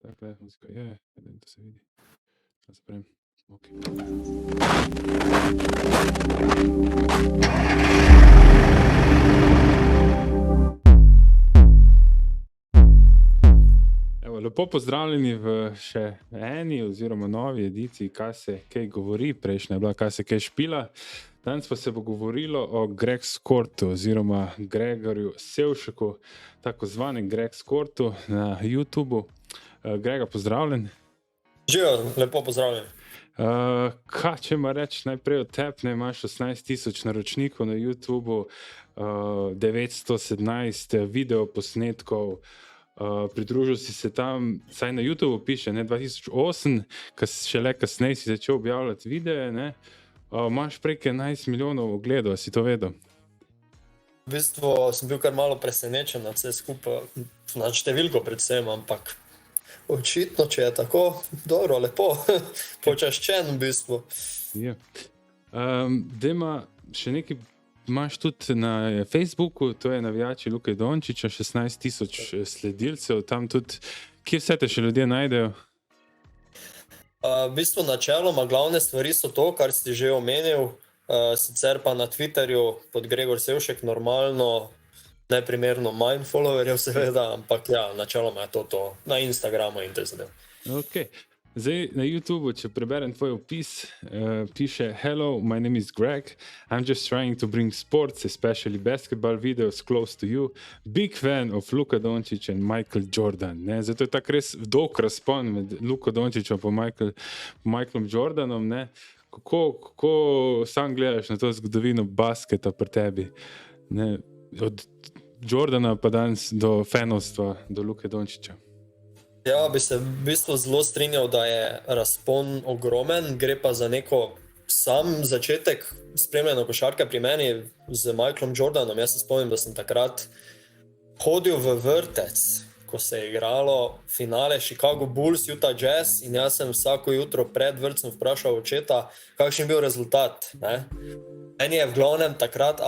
Takle, muzika je, da se vidi. Zaprem. Okay. Evo, lepo pozdravljeni v še eni oziroma novi ediciji Kaj se kaj govori. Prejšnja je bila Kaj se kaj špila. Danes pa se bo govorilo o Greg Skortu oziroma Gregorju Sevšaku, tako zvanem Greg Skortu na YouTubu. Grega, pozdravljen. Živijo, lepo pozdravljen. Kaj če ima reči najprej o tebi, imaš 18,000 naročnikov na YouTubu, 917 videoposnetkov, pridružil si se tam, saj na YouTubu piše, 2008, šele kasneje si začel objavljati videe, imaš prek 11 milijonov ogledov, si to vedel? V bistvu sem bil kar malo presenečen na vse skupaj, na številko predvsem, ampak očitno, če je tako, dobro, lepo, počaščen v bistvu. Ja. Dejma, še nekaj imaš tudi na Facebooku, to je navijači Luke Dončića, 16,000 sledilcev, tam tudi, kje vse te še ljudje najdejo? V bistvu načeloma glavne stvari so to, kar si že omenil, sicer pa na Twitterju pod Gregor Sevšek normalno, neprimerno manj followerjev seveda, ampak ja, načeloma je to, na Instagramu in te zadev. Ok, zdaj na YouTubu, če preberem tvoj opis, piše Hello, my name is Greg, I'm just trying to bring sports, especially basketball videos close to you, big fan of Luka Dončić and Michael Jordan. Zato je tako res dolg razpon med Luko Dončićem in Michaelom Jordanom. Kako sam gledaš na to zgodovino basketa pri tebi? Od Jordana pa danes do fanovstva, do Luke Dončića. Ja, bi se v bistvu zelo strinjal, da je razpon ogromen, gre pa za neko sam začetek spremljanja košarke pri meni z Michaelom Jordanom. Jaz se spomnim, da sem takrat hodil v vrtec, ko se je igralo finale Chicago Bulls, Utah Jazz, in jaz sem vsako jutro pred vrtcem vprašal očeta, kakšen je bil rezultat. Meni je v glavnem takrat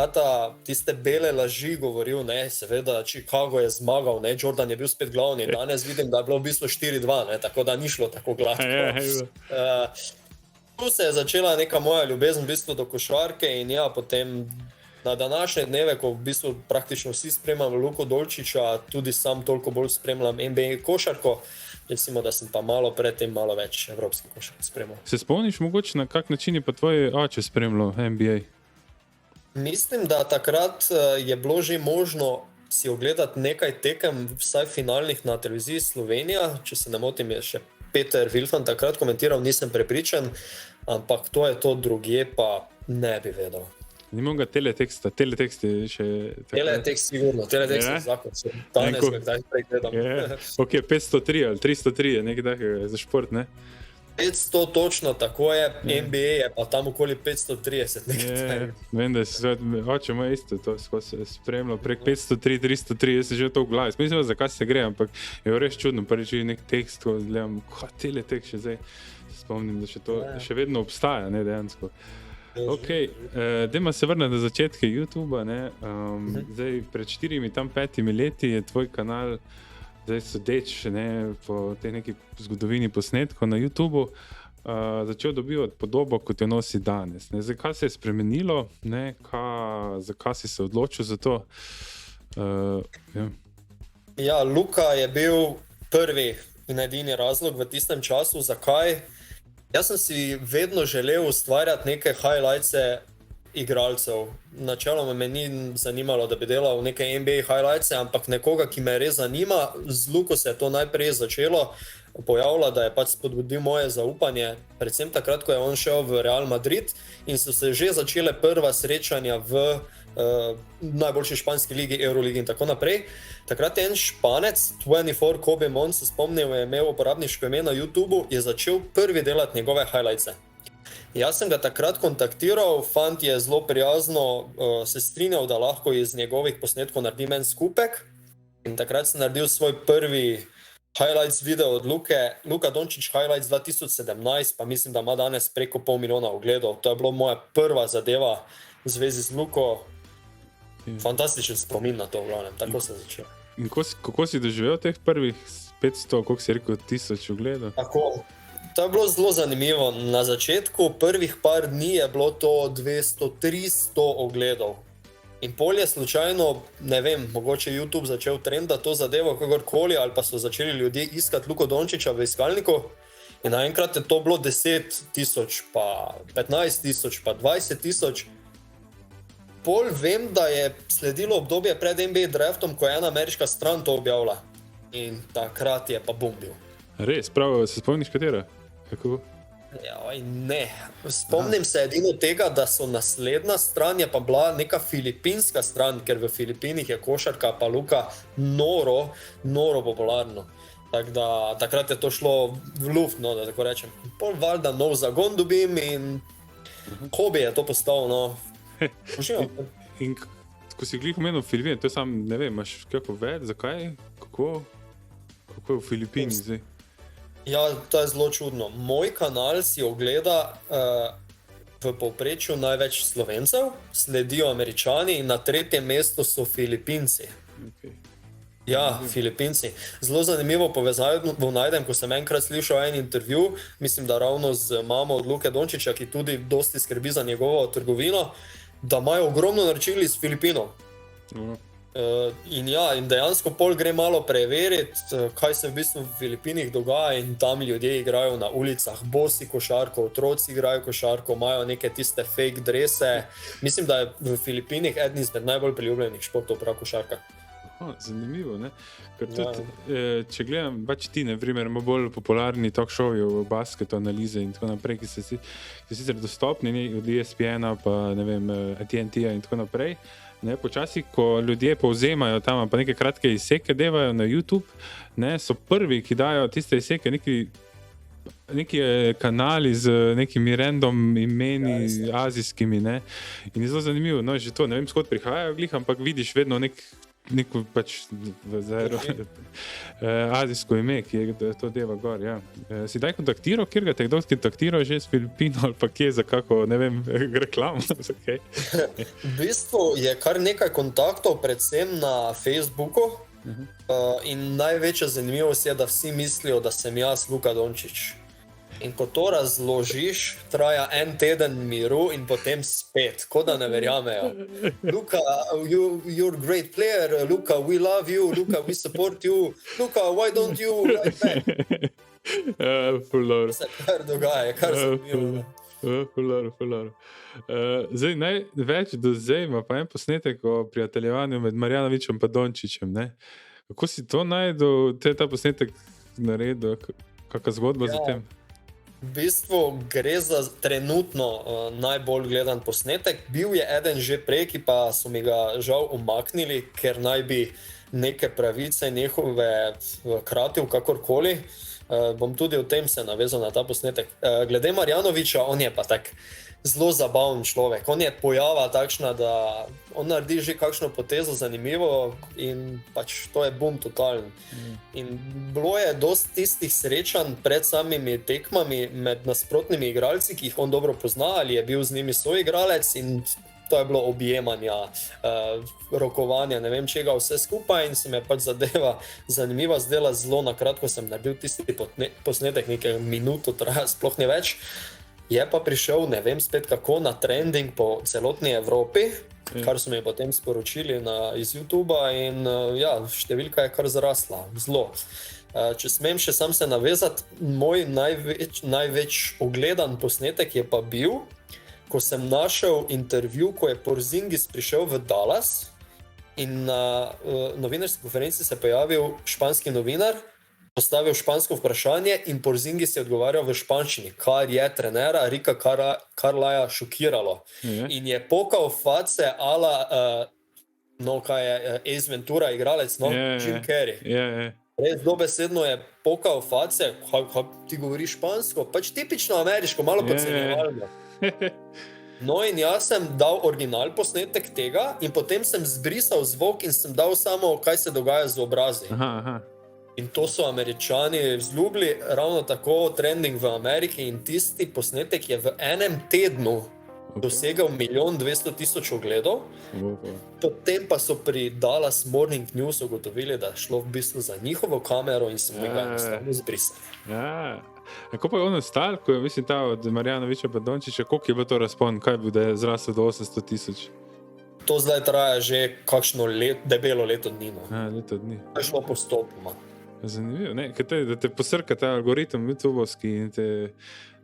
tiste bele laži govoril, seveda Chicago je zmagal, Jordan je bil spet glavni, danes vidim, da je bilo v bistvu 4-2, tako da ni šlo tako gladko. Tu se je začela neka moja ljubezen v bistvu do košarke in ja, potem na današnje dneve, ko v bistvu praktično vsi spremljamo Luko Dončića, tudi sam toliko bolj spremljam NBA košarko, recimo, da sem pa malo predtem malo več evropski košark spremljal. Se spomniš mogoče, na kak način je pa tvoj oče spremljal NBA? Mislim, da takrat je bilo že možno si ogledati nekaj tekem, vsaj finalnih na televiziji Slovenija, če se ne motim, je še Peter Vilfan takrat komentiral, nisem prepričan, ampak to je to, drugje pa ne bi vedel. Nimam ga teleteksta, teletekst je še... Teletekst sigurno, teletekst je zakon, danes ga kdaj pregledam. Ok, 503 ali 303 je nekaj takega za šport, ne? 500 točno, tako je, NBA je pa tam okoli 530 nekaj. Vem, da se oče ima isto, to se spremljal prek 503, 303, jaz se že to v glavi. Mislim, zakaj se gre, ampak je res čudno, prvič je nek tekst, ko gledam, teletekst še zdaj, spomnim, da še to še vedno obstaja, ne, dejansko. Ok, dajmo se vrniti na začetke YouTubea, zdaj pred 4-5 leti je tvoj kanal, zdaj sodeč po tej neki zgodovini posnetkov na YouTubeu, začel dobivati podobo, kot jo nosi danes. Zdaj, kaj se je spremenilo, zakaj si se odločil za to? Ja, Luka je bil prvi in edini razlog v tistem času, zakaj. Jaz sem si vedno želel ustvarjati neke highlightse igralcev. Načeloma me ni zanimalo, da bi delal neke NBA highlightse, ampak nekoga, ki me res zanima. Z Luko se je to najprej začelo pojavljati, da je pač spodbudil moje zaupanje, predvsem takrat, ko je on šel v Real Madrid in so se že začele prva srečanja v najboljši španski ligi, Euroligi in tako naprej. Takrat je en Španec, 24 Kobe Mon, se spomnil, je imel uporabniško ime na YouTubu, je začel prvi delati njegove highlightse. Jaz sem ga takrat kontaktiral, fant je zelo prijazno se strinjal, da lahko iz njegovih posnetkov naredim en skupek. In takrat sem naredil svoj prvi highlights video od Luka Dončić Highlights 2017, pa mislim, da ima danes preko 500 milijona ogledov. To je bila moja prva zadeva v zvezi z Luko. Fantastičen spomin na to, v glavnem, tako se začel. In kako si doživel teh prvih 500, koliko si rekel, 1000 ogledov. Tako. To je bilo zelo zanimivo. Na začetku, prvih par dni je bilo to 200-300 ogledov. In pol je slučajno, ne vem, mogoče YouTube začel trendati to zadevo, kakorkoli, ali pa so začeli ljudje iskati Luko Dončića v iskalniku. In naenkrat je to bilo 10.000, pa 15.000, pa 20.000. Pol vem, da je sledilo obdobje pred NBA draftom, ko je ena ameriška stran to objavila. In takrat je pa bum bil. Res, prav, se spomniš katera? Kako? Ja, ne. Spomnim se edino tega, da so naslednja stran je pa bila neka filipinska stran, ker v Filipinih je košarka pa luka noro popularno. Tako da takrat je to šlo v luft, no, da tako rečem. Pol valjda nov zagon dobim in hobi je to postal, no. Uživam. In ko si glih omenil Filipine, to je sam, ne vem, imaš kako več, zakaj, kako je v Filipini zdaj? Ja, to je zelo čudno. Moj kanal si ogleda v povprečju največ Slovencev, sledijo Američani in na tretjem mestu so Filipinci. Okay. Ja, Filipinci. Zelo zanimivo povezavo najdem, ko sem enkrat slišal en intervju, mislim, da ravno z mamo od Luke Dončića, ki tudi dosti skrbi za njegovo trgovino, da imajo ogromno naročil iz Filipinov. In ja, in dejansko pol gre malo preveriti, kaj se v bistvu v Filipinih dogaja in tam ljudje igrajo na ulicah, bosi košarko, otroci igrajo košarko, imajo neke tiste fake drese. Mislim, da je v Filipinih eden izmed najbolj priljubljenih športov prav košarka. Zanimivo, ne? Ker tudi, če gledam, pač ti, na primer, ima bolj popularni talk showi o basketu, analize in tako naprej, ki so sicer dostopni od ESPN-a pa, ne vem, TNT-a in tako naprej. Ne, počasi, ko ljudje povzemajo tam, pa neke kratke izseke devajo na YouTube, ne, so prvi, ki dajo tiste izseke, neki kanali z nekimi random imeni azijskimi, ne, in je zelo zanimivo, no, že to, ne vem, skod prihajajo glih, ampak vidiš vedno neko pač azijsko ime, ki je to deva gor, ja. Si daj kontaktiral, kjer ga te kdo kontaktiral že z Filipino ali pa kje za kako, ne vem, reklamo? Okay. V bistvu je kar nekaj kontaktov, predvsem na Facebooku. In največja zanimivost je, da vsi mislijo, da sem jaz Luka Dončić. In ko to razložiš, traja en teden miru in potem spet, kot da ne verjamejo. Luka, you're a great player, Luka, we love you, Luka, we support you, Luka, why don't you write back? Fulor. Se kar dogaja, kar zanimivo. Fulor. Zdaj, največ do zdaj ima pa en posnetek o prijateljevanju med Marjanovićem pa Dončićem, ne? Kako si to najdel, ta posnetek naredil, kakšna zgodba za tem? V bistvu gre za trenutno najbolj gledan posnetek. Bil je eden že prej, ki pa so mi ga žal umaknili, ker naj bi neke pravice njihove kratil kakorkoli. Bom tudi o tem se navezal na ta posnetek. Glede Marjanovića, on je pa tak zelo zabaven človek. On je pojava takšna, da on naredi že kakšno potezo zanimivo in pač to je bum totalen. In bilo je dosti tistih srečanj pred samimi tekmami med nasprotnimi igralci, ki jih on dobro pozna ali je bil z njimi soigralec in to je bilo objemanja, rokovanja, ne vem čega, vse skupaj in se me pač zadeva zanimiva zdela. Zelo na kratko sem naredil tisti posnetek, nekaj minuto traja, sploh ne več. Je pa prišel, ne vem spet kako, na trending po celotni Evropi, kar so mi potem sporočili iz YouTubea in ja, številka je kar zrasla, zelo. Če smem še sam se navezati, moj največ ogledan posnetek je pa bil, ko sem našel intervju, ko je Porzingis prišel v Dallas in na novinarski konferenci se je pojavil španski novinar, postavil špansko vprašanje in Porzingis je odgovarjal v španščini, kar je trenera Rika Carlisleja šokiralo. In je pokal face ala, no kaj je, Ace Ventura igralec, no, Jim Carrey. Res dobesedno je pokal face, ti govoriš špansko, pač tipično ameriško, malo podcenjevalno. No in jaz sem dal original posnetek tega in potem sem zbrisal zvok in sem dal samo, kaj se dogaja z obrazi. In to so Američani vzljubili, ravno tako trending v Ameriki in tisti posnetek je v enem tednu dosegal 1.200.000 ogledov, Opa. potem pa so pri Dallas Morning News ugotovili, da je šlo v bistvu za njihovo kamero in so mi ga enostavno zbrisali. Ja. Kako pa je on ostal, ko je, mislim, ta od Marjanoviča pa Dončića, koliko je bilo to razpon, kaj bi, da je zrasel do 800.000? To zdaj traja že kakšno debelo leto dni. No. Leto dni. To je šlo postopoma. Zanimivo, ne? Da te posrka ta algoritem YouTubovski in te...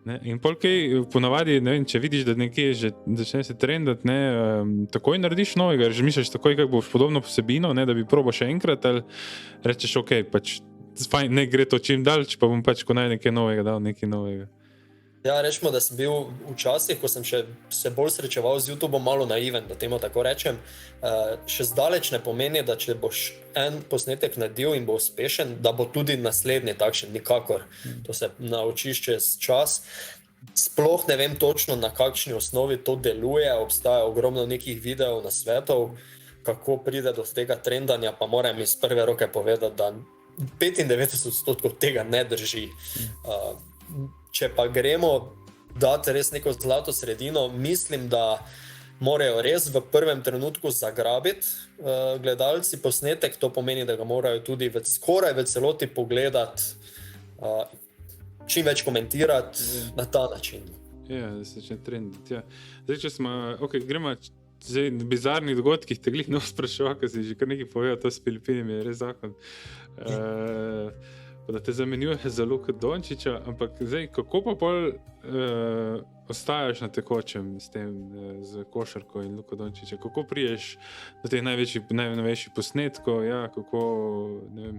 Ne? In polkaj ponavadi, ne vem, če vidiš, da nekje že začne se trendati, takoj narediš novega, že misliš takoj, kako boš podobno posebino, ne, da bi probo še enkrat, ali rečeš, ok, pač fajn, ne gre to čim daljč, pa bom pač, ko naj nekaj novega dal, nekaj novega. Ja, rečemo, da sem bil včasih, ko sem še se bolj srečeval z YouTubeom, malo naiven, da temu tako rečem. Še zdaleč ne pomeni, da če boš en posnetek naredil in bo uspešen, da bo tudi naslednji takšen, nikakor. To se naučiš čez čas. Sploh ne vem točno, na kakšni osnovi to deluje, obstaja ogromno nekih videov, nasvetov, kako pride do tega trendanja, pa moram iz prve roke povedati, da 95% tega ne drži. Če pa gremo dati res neko zlato sredino, mislim, da morajo res v prvem trenutku zagrabiti gledalci posnetek, to pomeni, da ga morajo tudi skoraj v celoti pogledati, čim več komentirati na ta način. Ja, da se začne trenditi. Ja. Zdaj, če smo, gremo zdaj na bizarnih dogodkih, te glih ne spraševal, ker si že kar nekaj povedal, to s Filipinami je res zakon. Da te zamenjuje za Luko Dončića, ampak zdaj, kako pa pol ostajaš na tekočem s tem, z košarko in Luko Dončića? Kako priješ do teh najnovejših posnetkov? Ja, kako, ne vem,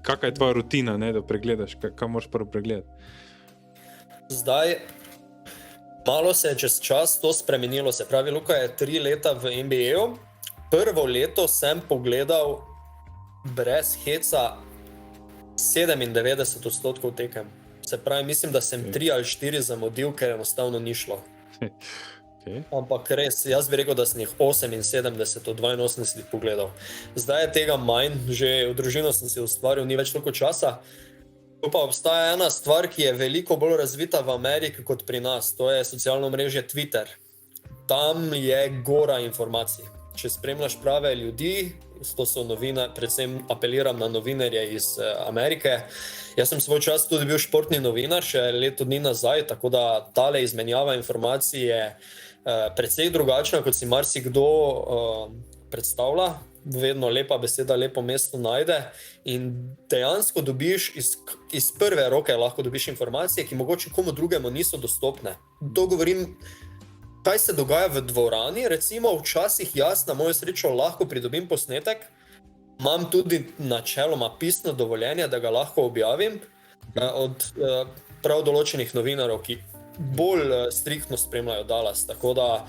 kakva je tvoja rutina, ne, da pregledaš, kaj moraš prvo pregledati? Zdaj, malo se je čez čas to spremenilo, se pravi, Luka je 3 leta v NBA-u. Prvo leto sem pogledal brez heca 97% tekem. Se pravi, mislim, da sem 3 ali 4 zamudil, ker enostavno ni šlo. Okay. Ampak res, jaz bi rekel, da sem jih 78 od 82 pogledal. Zdaj je tega manj, že v družino sem si ustvaril, ni več toliko časa. Tu pa obstaja ena stvar, ki je veliko bolj razvita v Ameriki kot pri nas. To je socialno mrežje Twitter. Tam je gora informacij. Če spremljaš prave ljudi, to so predvsem apeliram na novinarje iz Amerike. Jaz sem svoj čas tudi bil športni novinar, še leto dni nazaj, tako da tale izmenjava informacij je precej drugačna, kot si marsikdo predstavlja. Vedno lepa beseda, lepo mesto najde in dejansko dobiš iz prve roke lahko dobiš informacije, ki mogoče komu drugemu niso dostopne. To govorim, kaj se dogaja v dvorani, recimo včasih jaz na mojo srečo lahko pridobim posnetek, imam tudi načeloma pisno dovoljenje, da ga lahko objavim od prav določenih novinarjev, ki bolj striktno spremljajo Dallas, tako da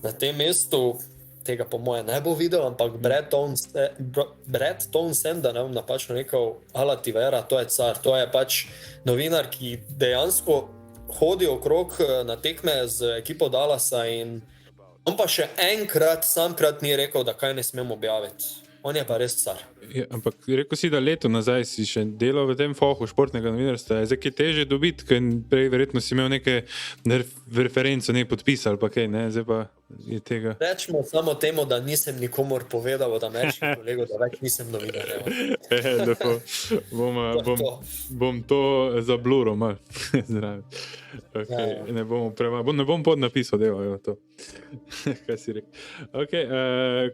na tem mestu tega po moje ne bo videl, ampak Brad Townsend, da ne bom napačno rekel, Ala Tivera, to je car, to je pač novinar, ki dejansko hodi okrog na tekme z ekipo Dallasa in on pa še enkrat, samkrat ni rekel, da kaj ne smem objaviti. On je pa res car. Ja, ampak rekel si, da leto nazaj si še delal v tem fohu športnega novinarstva. Je zdaj teže dobiti, ker prej verjetno si imel neke referenco, ne podpis ali pa kaj, ne? Zdaj pa je tega. Rečemo samo temu, da nisem nikomor povedal od ameriških kolegov, da več nisem novinar. Bom to zablural malo. Okay. Ne bom pod napisal, da to. Kaj si rekel? Okay,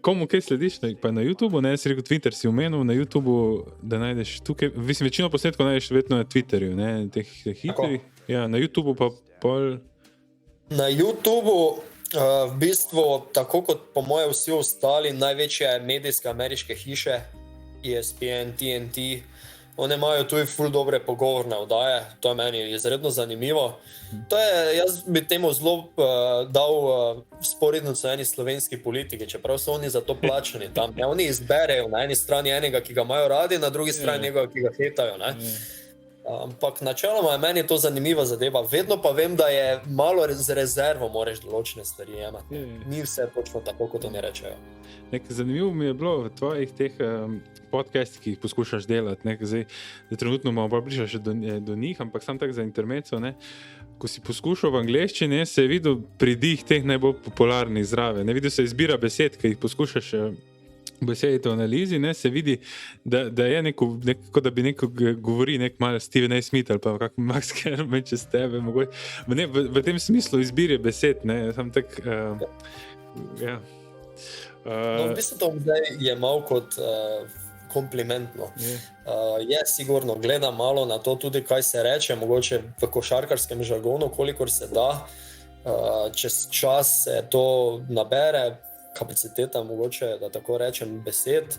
komu kaj slediš? Pa na YouTubeu, ne? Si rekel, Twitter si omenil, na YouTubeu, da najdeš tukaj, mislim, večino posnetkov najdeš vedno na Twitterju, ne? Teh hitrih. Ja, na YouTubeu pa pol... Na YouTubeu v bistvu, tako kot po moje vsi ostali, največje medijske ameriške hiše, ESPN, TNT, one imajo tudi ful dobre pogovorne oddaje, to je meni izredno zanimivo. Jaz bi temu zelo dal sporednico eni slovenski politiki, čeprav so oni za to plačani tam. Oni izberejo na eni strani enega, ki ga imajo radi, na drugi strani enega, ki ga hejtajo. Ampak načeloma je meni to zanimiva zadeva. Vedno pa vem, da je malo z rezervo moraš določene stvari jemati. Ni vse točno tako, kot oni rečejo. Zanimivo mi je bilo v tvojih teh podcastih, ki jih poskušaš delati. Zdaj, trenutno malo bolj bližaš do njih, ampak sam tak za intermezzo. Ko si poskušal v angleščini, se je videl pridih teh najbolj popularnih zraven. Videl se izbira besed, ki jih poskušaš besediti v analizi, se vidi, da je neko, da bi neko govori nek malo Steven A. Smith ali pa kak Max Kerman čez tebe. V tem smislu izbire besed, sam tak, ja. V bistvu to zdaj je malo kot komplimentno. Je sigurno, gledam malo na to tudi, kaj se reče, mogoče v košarkarskem žargonu, kolikor se da, čez čas se to nabere, kapaciteta, mogoče, da tako rečem, besed.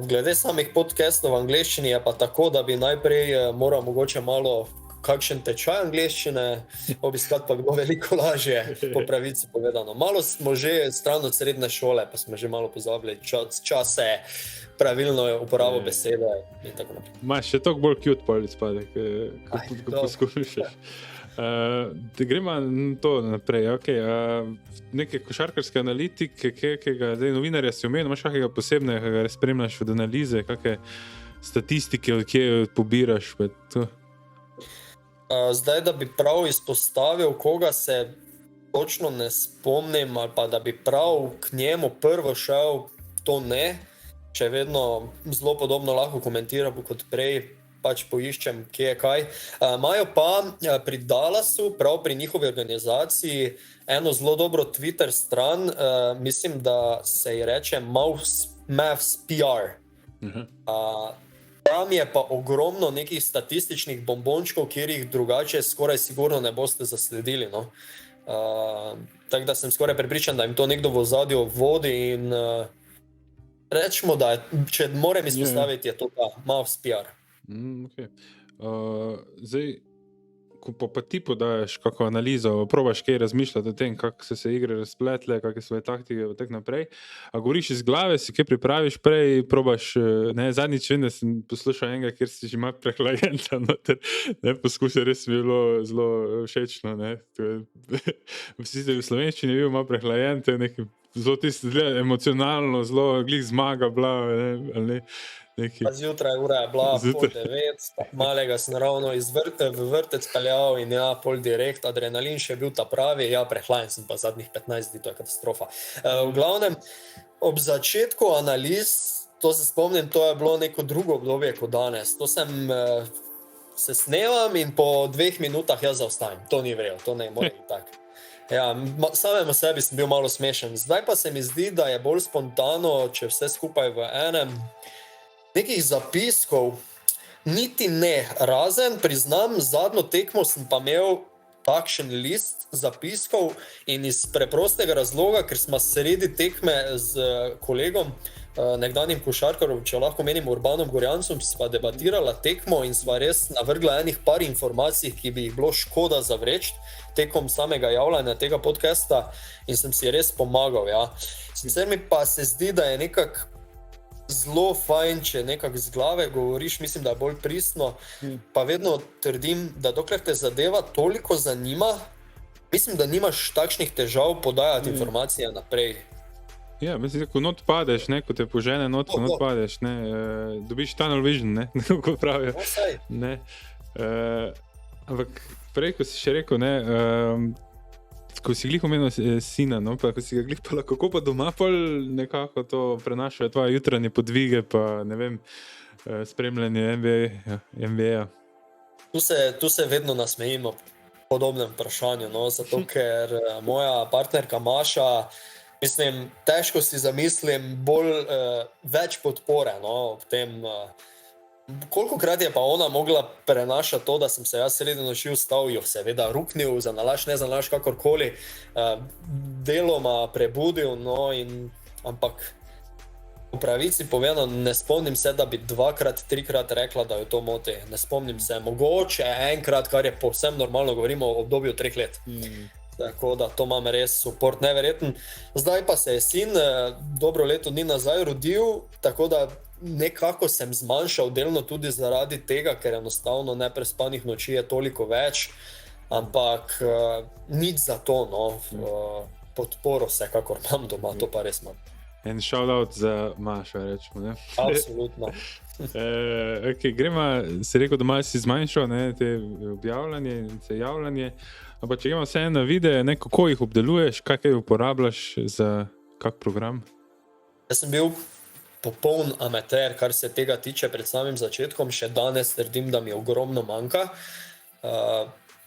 Glede samih podcastov v angleščini je pa tako, da bi najprej moral mogoče malo kakšen tečaj angleščine obiskati, pa bi bilo veliko lažje, po pravici povedano. Malo smo že stran od srednje šole, pa smo že malo pozabili čase, pravilno uporabo besede in tako naprej. Imaš še toliko bolj cute polic pade, ko poskušaš. Gremo to naprej. Neke košarkarske analitike, kakega novinarja si omenil, imaš kakega posebnega, kakega spremljaš od analize, kakve statistike, od kje pobiraš? Zdaj, da bi prav izpostavil, koga se točno ne spomnim, ali pa da bi prav k njemu prvo šel, to ne. Če vedno zelo podobno lahko komentiram kot prej, pač poiščem, kje je kaj. Imajo pa pri Dallasu, prav pri njihovi organizaciji, eno zelo dobro Twitter stran, mislim, da se ji reče Mavs PR. Tam je pa ogromno nekih statističnih bombončkov, kjer jih drugače skoraj sigurno ne boste zasledili. Tako da sem skoraj prepričan, da jim to nekdo v ozadju vodi in rečemo, da če moram izpostaviti, je to ta Mavs PR. Okay. Zdaj, ko pa ti podajaš kako analizo, probaš kaj razmišljati o tem, kako so se igre razpletle, kakve svoje taktike in tako naprej, a govoriš iz glave, si kaj pripraviš prej, probaš, zadnjič vem, da sem poslušal enega, kjer si že ima prehlajenta noter, poskušal, res mi je bilo zelo všečno, vsi v slovenščini je bil malo prehlajente, nekaj zelo tisto emocionalno, zelo glih zmaga, bla, ali ne. Zjutraj ura je bila 8:30, malega sem ravno v vrtec peljal in pol direkt, adrenalin še bil ta pravi, prehlajen sem pa zadnjih 15 dni, to je katastrofa. V glavnem, ob začetku analiz, to se spomnim, to je bilo neko drugo obdobje kot danes. To se snevam in po 2 minutah zaostajam. To ni vrel, to ne more biti tako. Samemu sebi sem bil malo smešen. Zdaj pa se mi zdi, da je bolj spontano, če vse skupaj v enem. Nekih zapiskov niti ne, razen, priznam, zadnjo tekmo sem pa imel takšen list zapiskov in iz preprostega razloga, ker smo sredi tekme z kolegom, nekdanjim košarkarom, če lahko menim Urbanom Gorjancem, sva debatirala tekmo in sva res navrgla enih par informacij, ki bi jih bilo škoda zavreči tekom samega javljanja tega podcasta in sem si res pomagal. Sicer mi pa se zdi, da je nekako zelo fajn, če nekako z glave govoriš, mislim, da je bolj pristno, pa vedno trdim, da dokler te zadeva toliko zanima, mislim, da nimaš takšnih težav podajati informacije naprej. Mislim, ko not padeš, ko te požene not, ko not padeš, dobiš tunnel vision, kako pravijo. Ampak prej, ko si še rekel, ko si glih omenil sina, pa ko si ga glih pala, kako pa doma pol nekako to prenašajo tvoje jutranje podvige, pa ne vem, spremljanje NBA. Tu se vedno nasmejimo podobnem vprašanju, zato ker moja partnerka Maša, mislim, težko si zamislim več podpore v tem. Kolikokrat je pa ona mogla prenašati to, da sem se jaz sredi noči vstal, jo seveda ruknil, zanalaš, ne zanalaš, kakorkoli, deloma prebudil, ampak v pravici povedano, ne spomnim se, da bi 2-krat, 3-krat rekla, da jo to moti. Ne spomnim se, mogoče enkrat, kar je povsem normalno, govorimo o obdobju 3 let. Tako da to imam res support neverjeten. Zdaj pa se je sin dobro leto dni nazaj rodil, tako da nekako sem zmanjšal delno tudi zaradi tega, ker enostavno neprespanih noči je toliko več, ampak nič za to, no. Podporo vsekakor imam doma, to pa res imam. En shoutout za Mašo, rečemo, ne? Absolutno. Okay, gremo, si rekel, da malo si zmanjšal, ne, te objavljanje in te javljanje, ampak če gremo vse na videe, ne, kako jih obdeluješ, kaj uporabljaš za kak program? Jaz sem bil popoln amater, kar se tega tiče pred samim začetkom, še danes trdim, da mi ogromno manjka.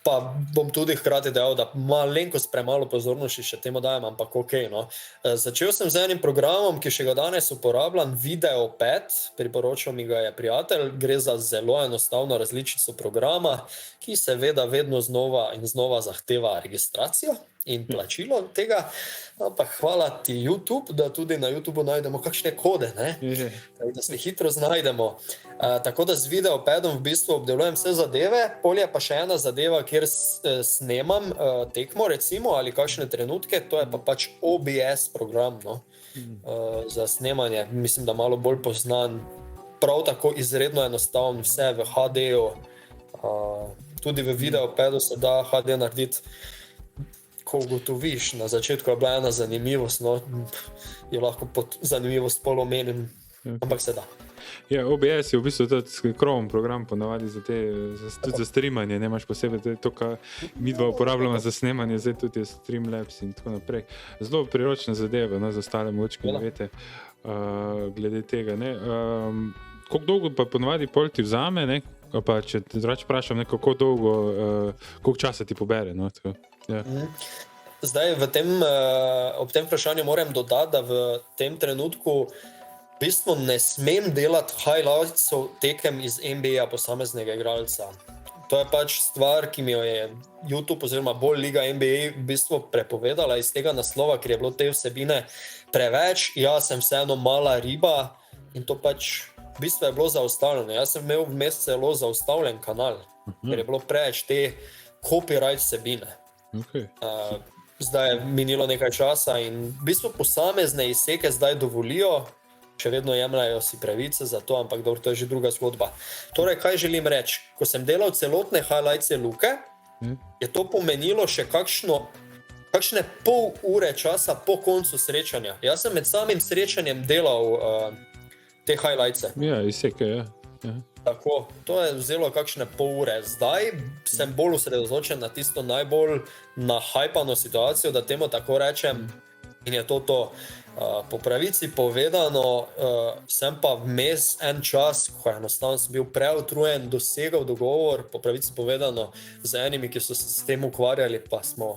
Pa bom tudi hkrati dejal, da malenkost premalo pozornosti še temu dajem, ampak okej, no. Začel sem z enim programom, ki še ga danes uporabljam, Videopad, priporočal mi ga je prijatelj, gre za zelo enostavno različico programa, ki seveda vedno znova in znova zahteva registracijo in plačilo tega, ampak hvala ti YouTube, da tudi na YouTubeu najdemo kakšne kode, ne? Da se hitro znajdemo. Tako da z Videopadom v bistvu obdelujem vse zadeve, polje pa še ena zadeva, kjer snemam tekmo recimo ali kakšne trenutke, to je pa pač OBS program, no? Za snemanje, mislim, da malo bolj poznan, prav tako izredno enostavno, vse v HD-ju, tudi v Videopadu se da HD narediti. Ko ugotoviš, na začetku je bila ena zanimivost, no, jo lahko pod zanimivost pol omenim, ampak se da. Ja, OBS je v bistvu tudi Chrome program ponavadi za te, tudi za streamanje, nemaš posebej to, kar mi dva uporabljamo za snemanje, zdaj tudi je Streamlabs in tako naprej. Zelo priročna zadeva, no, za ostale močke ne vete, glede tega, ne. Koliko dolgo pa ponavadi pol ti vzame, ne, pa če te drugače vprašam, ne, kako dolgo, koliko časa ti pobere, no, tako. Ja. Zdaj ob tem vprašanju moram dodati, da v tem trenutku v bistvu ne smem delati highlightsov tekem iz NBA posameznega igralca. To je pač stvar, ki mi jo je YouTube oziroma bolj Liga NBA v bistvu prepovedala iz tega naslova, ker je bilo te vsebine preveč. Jaz sem vseeno mala riba in to pač v bistvu je bilo zaustavljeno. Jaz sem imel vmes celo zaustavljen kanal, ker je bilo preveč te copyright vsebine. Okay. Zdaj je minilo nekaj časa in v bistvu posamezne izseke zdaj dovolijo, še vedno jemljajo si pravice za to, ampak dobro, to je že druga zgodba. Torej, kaj želim reči? Ko sem delal celotne highlightse Luke, je to pomenilo še kakšne pol ure časa po koncu srečanja. Jaz sem med samim srečanjem delal te highlightse. Ja, izseke, ja. Tako, to je vzelo kakšne pol ure. Zdaj sem bolj osredotočen na tisto najbolj nahajpano situacijo, da temu tako rečem, in je to. Po pravici povedano, sem pa vmes en čas, ko enostavno sem bil preutrujen, dosegal dogovor, po pravici povedano, z enimi, ki so se s tem ukvarjali, pa smo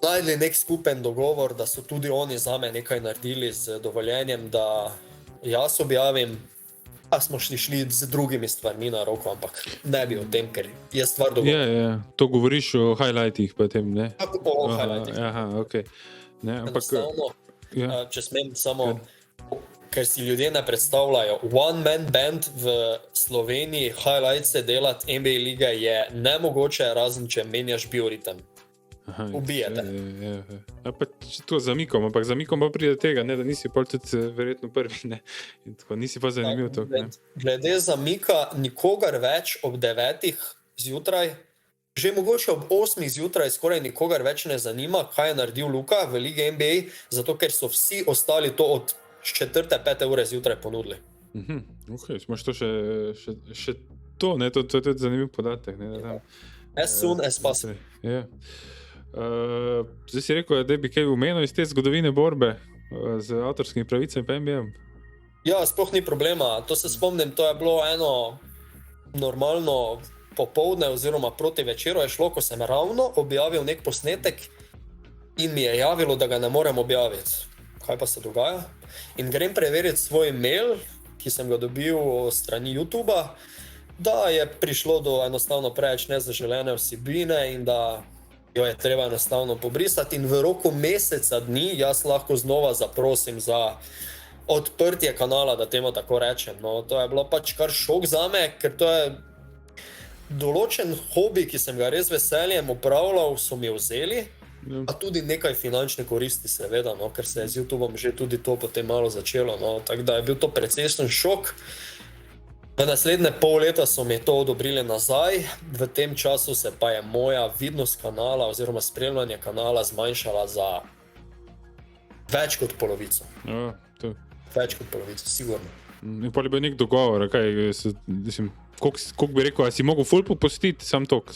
najdli nek skupen dogovor, da so tudi oni zame nekaj naredili z dovoljenjem, da jaz objavim. Pa smo šli z drugimi stvarmi na roko, ampak ne bi o tem, ker je stvar dogovora. Ja, to govoriš o highlightih potem, ne? O highlightih. Aha, okej. Ne, ampak... Če smem samo, ker si ljudje ne predstavljajo, one-man band v Sloveniji highlightse delati NBA lige je nemogoče, razen če menjaš bioritem. Ubijete. Pa to zamikom, ampak zamikom pa pride tega, ne, da nisi pol tudi verjetno prvi, ne, in tako, nisi pa zanimiv to. Glede zamika, nikogar več ob 9 zjutraj, že mogoče ob 8 zjutraj skoraj nikogar več ne zanima, kaj je naredil Luka v Ligi NBA, zato ker so vsi ostali to od 4-5 ure zjutraj ponudili. Ok, imaš to še to, ne, to je tudi zanimiv podatek, ne, da tam. As soon as possible. Ja. Zdaj si rekel, da bi kaj omenil iz te zgodovine borbe z avtorskimi pravicami pa NBA-om? Ja, sploh ni problema. To se spomnim, to je bilo eno normalno popoldne oziroma proti večeru je šlo, ko sem ravno objavil nek posnetek in mi je javilo, da ga ne morem objaviti. Kaj pa se dogaja? In grem preveriti svoj mail, ki sem ga dobil strani YouTubea, da je prišlo do enostavno preveč nezaželene vsebine in da jo je treba enostavno pobrisati in v roku meseca dni jaz lahko znova zaprosim za odprtje kanala, da temu tako rečem. No, to je bilo pač kar šok zame, ker to je določen hobi, ki sem ga res veseljem upravljal, so mi vzeli Pa tudi nekaj finančne koristi, seveda, no, ker se je z YouTubeom že tudi to potem malo začelo. No, tako da je bil to precejšen šok. V naslednje pol leta so mi to odobrili nazaj, v tem času se pa je moja vidnost kanala oziroma spremljanje kanala zmanjšala za več kot polovico. Ja, to. Več kot polovico, sigurno. In pa je bil nek dogovor, mislim, koliko bi rekel, a si mogel ful popustiti, sam tok.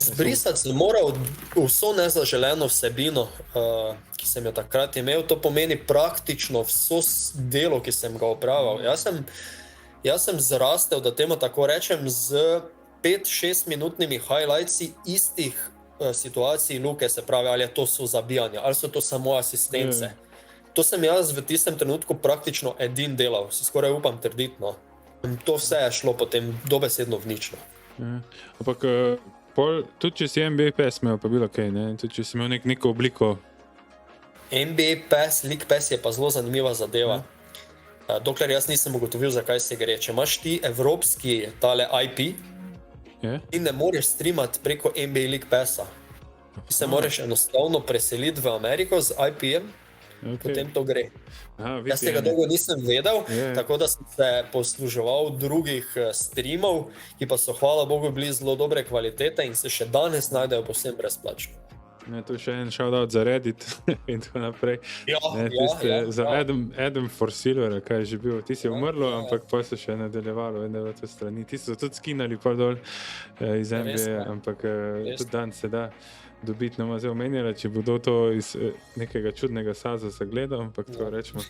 Zbrisati sem moral vso nezaželeno vsebino, ki sem jo takrat imel, to pomeni praktično vso delo, ki sem ga opravil. Jaz sem zrastel, da temu tako rečem, z 5-6 minutnimi highlightsi istih situacij Luke, se pravi, ali to so zabijanja, ali so to samo asistence. To sem jaz v tistem trenutku praktično edin delal, si skoraj upam trditi, no. In to vse je šlo potem dobesedno v nič. Ampak tudi če si NBA PES imel, pa bilo kaj, ne? Tudi če si imel neko obliko. NBA PES, League PES je pa zelo zanimiva zadeva. Dokler jaz nisem ugotovil, zakaj se gre. Če imaš ti evropski tale IP, ti ne moreš streamati preko NBA League PES-a. Ti se moraš enostavno preseliti v Ameriko z IP-em, potem to gre. Jaz tega dolgo nisem vedel, tako da sem se posluževal drugih streamov, ki pa so, hvala Bogu, bili zelo dobre kvalitete in se še danes najdejo povsem brezplačno. To je še en shoutout za Reddit in tako naprej. Za Adam for Silver, kaj je že bil. Ti si umrlo, ampak pa se še nadaljevalo v te strani. Ti so tudi skinali pa dol iz NBA, ampak tudi dan se da dobiti. Nama zdaj omenjala, če bodo to iz nekega čudnega saza zagledal, ampak tako rečemo,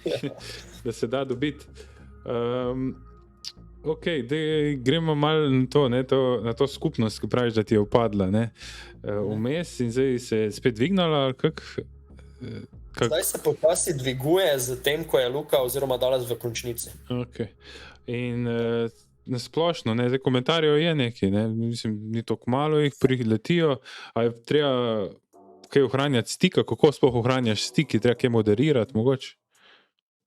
da se da dobiti. Ok, gremo malo na to skupnost, ki praviš, da ti je upadla, ne? Vmes in zdaj se je spet dvignala, Zdaj se počasi dviguje z tem, ko je Luka oziroma Dallas v končnici. Ok, in nasplošno, ne, zdaj komentarjev je nekaj, ne, mislim, ni toliko malo jih priletijo, a je treba kaj ohranjati stika, kako sploh ohranjaš stik, je treba kaj moderirati, mogoče?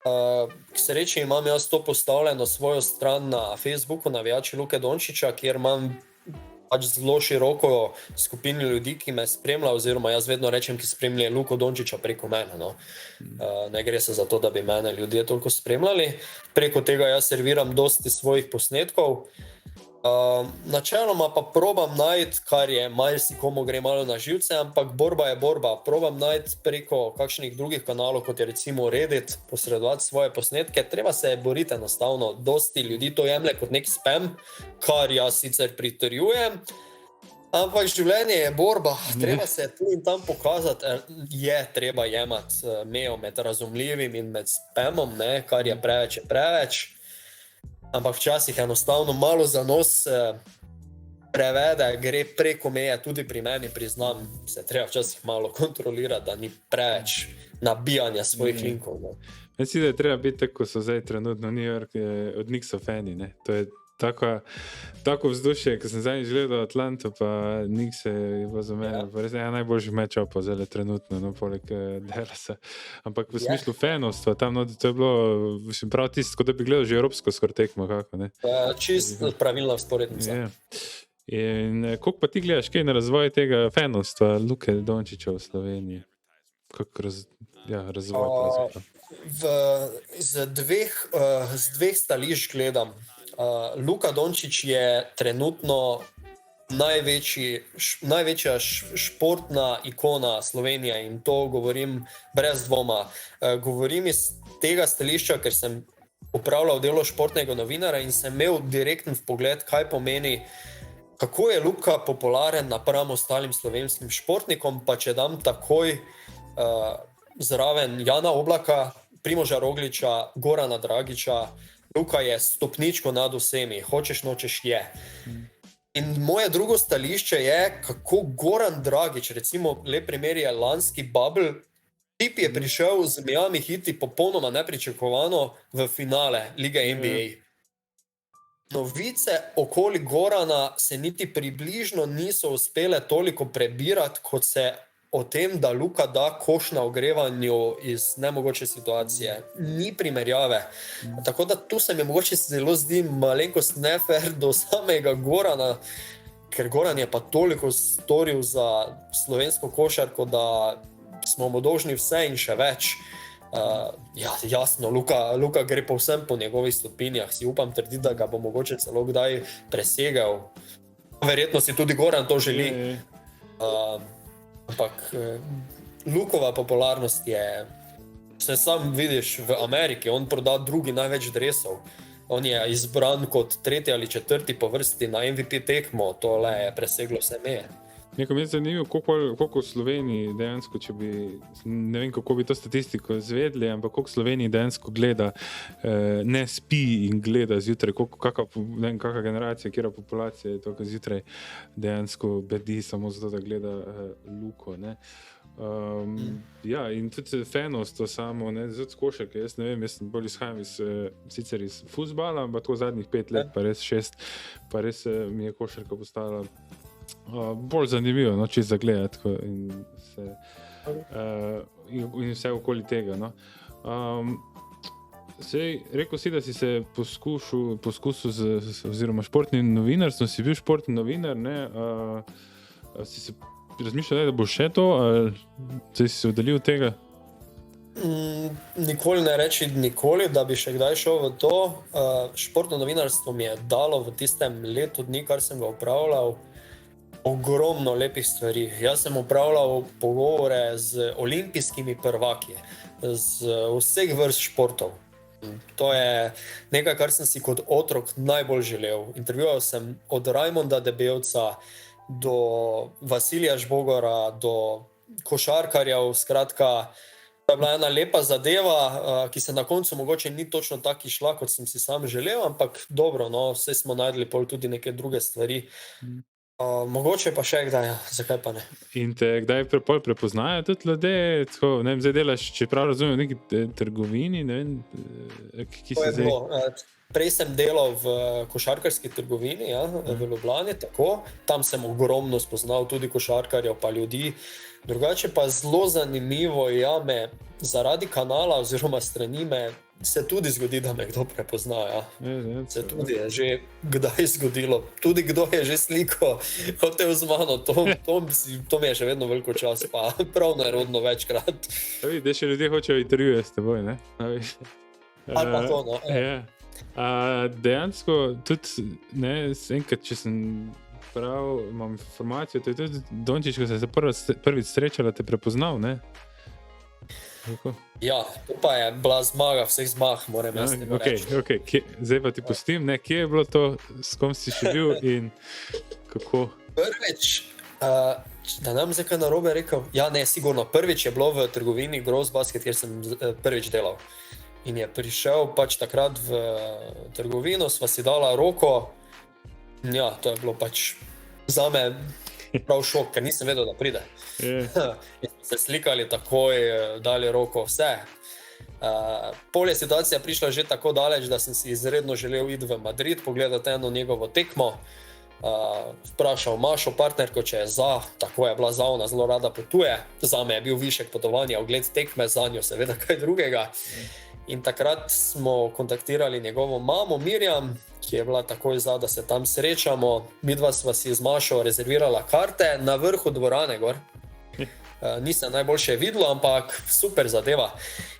K sreči imam jaz to postavljeno svojo stran na Facebooku, navijači Luke Dončića, kjer imam pač zelo široko skupino ljudi, ki me spremlja, oziroma jaz vedno rečem, ki spremlja Luko Dončića preko mene. No. Ne gre se za to, da bi mene ljudje toliko spremljali. Preko tega jaz serviram dosti svojih posnetkov. Načeloma pa probam najti, kar je marsikomu gre malo na živce, ampak borba je borba. Probam najti preko kakšnih drugih kanalov, kot je recimo Reddit, posredovati svoje posnetke. Treba se boriti enostavno. Dosti ljudi to jemlje kot nek spam, kar jaz sicer pritrjujem. Ampak življenje je borba. Treba se tu in tam pokazati. Je treba jemati mejo med razumljivim in med spamom, ne? Kar je preveč. Ampak včasih enostavno malo za nos prevede, gre preko meje, tudi pri meni, priznam, se treba včasih malo kontrolirati, da ni preveč nabijanja svojih linkov. No. Mislim, da je treba biti tako, kot so zdaj trenutno New York, od Knicks fani, ne? To je tako vzdušje, ko sem zdaj gledal Atlanto, pa Knicks je bilo za mene res najboljši match-up zdaj trenutno, no, poleg Dallasa. Ampak v smislu fanovstva, tam to je bilo, mislim, prav tisto, kot da bi gledal že evropsko skor tekmo, kako, ne? Čist pravilna vzporednica. In koliko pa ti gledaš kaj na razvoj tega fanovstva Luke Dončića v Sloveniji? Kako razvoj? Z dveh stališč gledam. Luka Dončić je trenutno največja športna ikona Slovenije in to govorim brez dvoma. Govorim iz tega stališča, ker sem opravljal delo športnega novinarja in sem imel direkten vpogled, kaj pomeni, kako je Luka popularen napram ostalim slovenskim športnikom, pa če dam takoj zraven Jana Oblaka, Primoža Rogliča, Gorana Dragića, Luka je stopničko nad vsemi, hočeš nočeš je. In moje drugo stališče je, kako Goran Dragić, recimo lep primer je lanski Bubble, tip je prišel z Miami Heati popolnoma nepričakovano v finale Lige NBA. Novice okoli Gorana se niti približno niso uspele toliko prebirati, kot se o tem, da Luka da koš na ogrevanju iz nemogoče situacije. Ni primerjave. Tako da tu se mi mogoče zelo zdi malenkost nefer do samega Gorana, ker Goran je pa toliko storil za slovensko košarko, da smo mu dolžni vse in še več. Ja, jasno, Luka gre povsem po njegovih stopinjah, si upam trditi, da ga bo mogoče celo kdaj presegel. Verjetno si tudi Goran to želi. Ampak Lukova popularnost je, se sam vidiš v Ameriki, on proda drugi največ dresov. On je izbran kot 3. ali 4. po vrsti na MVP tekmo, tole je preseglo vse meje. Nekaj mi je zanimivo, koliko v Sloveniji dejansko, če bi, ne vem, kako bi to statistiko izvedli, ampak koliko Sloveniji dejansko gleda, ne spi in gleda zjutraj, kakva generacija, kjera populacija je to, ki zjutraj dejansko bedi samo zato, da gleda Luko, ne. Ja, in tudi fenost to samo, ne, zelo košarke, jaz ne vem, jaz bolj izhajam sicer iz fuzbala, ampak to zadnjih 5 let, pa res 6, pa res mi je košarka postala bolj zanimivo, no, če zagledati in vse okoli tega, no. Sej, rekel si, da si se poskusil oziroma športnim novinarstvom, si bil športni novinar, ne, si se razmišljal, da bo še to, ali si se oddaljil od tega? Nikoli ne reči nikoli, da bi še kdaj šel v to. Športno novinarstvo mi je dalo v tistem letu dni, kar sem ga upravljal, ogromno lepih stvari. Jaz sem upravljal pogovore z olimpijskimi prvaki, z vseh vrst športov. To je nekaj, kar sem si kot otrok najbolj želel. Intervjuval sem od Rajmonda Debevca do Vasilija Žbogora, do košarkarjev, skratka, to je bila ena lepa zadeva, ki se na koncu mogoče ni točno tako išla, kot sem si sam želel, ampak dobro, no, vse smo najdli pol tudi neke druge stvari. Mogoče pa še kdaj, zakaj pa ne. In te kdaj prepoznajo tudi ljudje, tako, ne vem, zdaj delaš, čeprav razumem, v neki trgovini, ne vem, ki se zdaj... Prej sem delal v košarkarski trgovini, ja, v Ljubljani, tako. Tam sem ogromno spoznal tudi košarkarjev pa ljudi. Drugače pa zelo zanimivo, ja, zaradi kanala oziroma strani se tudi zgodi, da me kdo prepozna, ja. Se tudi je že kdaj zgodilo. Tudi kdo je že sliko hotel z mano, to mi je še vedno veliko čas, pa prav nerodno večkrat. Da še ljudje hočejo intervjuje s teboj, ne? Ali pa to, no. Dejansko tudi, ne, enkrat, če sem prav, imam informacijo, to je tudi Dončić, ko se prvič srečala, te prepoznal, ne? Ja, to pa je bila zmaga vseh zmag, moram jaz tega reči. Okay. Zdaj pa ti pustim, ne, kje je bilo to, s kom si še bil in kako? Prvič, da nam zdaj kaj narobe rekel, ja ne, sigurno, prvič je bilo v trgovini Gross Basket, kjer sem prvič delal. In je prišel pač takrat v trgovino, sva si dala roko. Ja, to je bilo pač zame prav šok, ker nisem vedel, da pride. In smo se slikali takoj, dali roko, vse. Pol je situacija prišla že tako daleč, da sem si izredno želel iti v Madrid, pogledati eno njegovo tekmo. Vprašal Mašo, partnerko, če je za, tako je bila za, ona zelo rada potuje. Zame je bil višek potovanja, ogled tekme, za njo seveda kaj drugega. In takrat smo kontaktirali njegovo mamo Mirjam, ki je bila takoj za, da se tam srečamo. Midva sva si z Mašo rezervirala karte na vrhu dvorane gor. Ni se najboljše videlo, ampak super zadeva.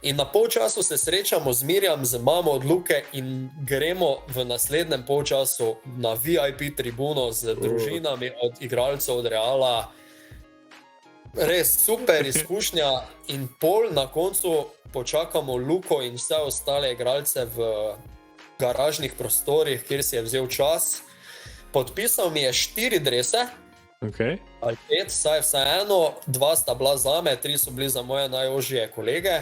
In na polčasu se srečamo z Mirjam, z mamo od Luke in gremo v naslednjem polčasu na VIP tribuno z družinami od igralcev od Reala. Res super izkušnja in pol na koncu počakamo Luko in vse ostale igralce v garažnih prostorih, kjer si je vzel čas. Podpisal mi je 4 drese, ali 5, vsaj eno, 2 sta bila zame, 3 so bili za moje najožje kolege.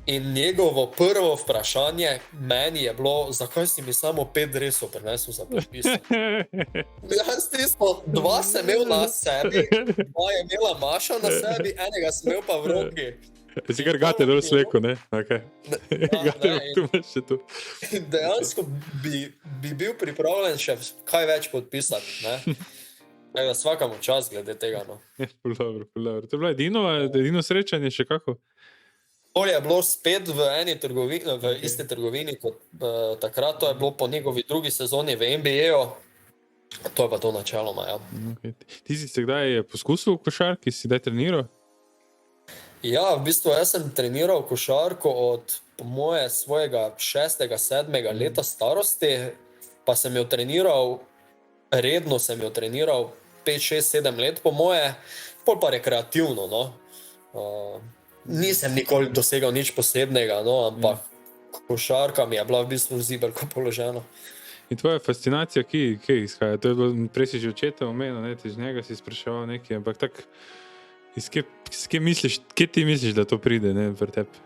In njegovo prvo vprašanje meni je bilo, zakaj si mi samo 5 dresov prinesel za podpis. Jaz tisto, 2 sem imel na sebi, 2 je imela Maša na sebi, enega sem imel pa v roki. Si kar gate dol sleko, ne? Dejansko bi bil pripravljen še kaj več podpisati, ne? Svakamo čas glede tega, no. Dobro. To je bilo edino srečanje še kako? To je bilo spet v isti trgovini kot takrat, to je bilo po njegovi drugi sezoni v NBA-u. To je pa to načeloma, ja. Okay. Ti si se kdaj poskusil v košarki, si kdaj treniral? Ja, v bistvu jaz sem treniral košarko od po moje svojega 6., 7. leta starosti, pa sem jo treniral, redno sem jo treniral 5, 6, 7 let po moje, pol pa rekreativno, no. Nisem nikoli dosegal nič posebnega, no, ampak košarka mi je bila v bistvu zibelko položena. In tvoja fascinacija, kje izhaja? To je bilo, prej si že očeta omenil, ne, ti z njega si spraševal nekaj, ampak tak, kje ti misliš, da to pride, ne, pri tebi?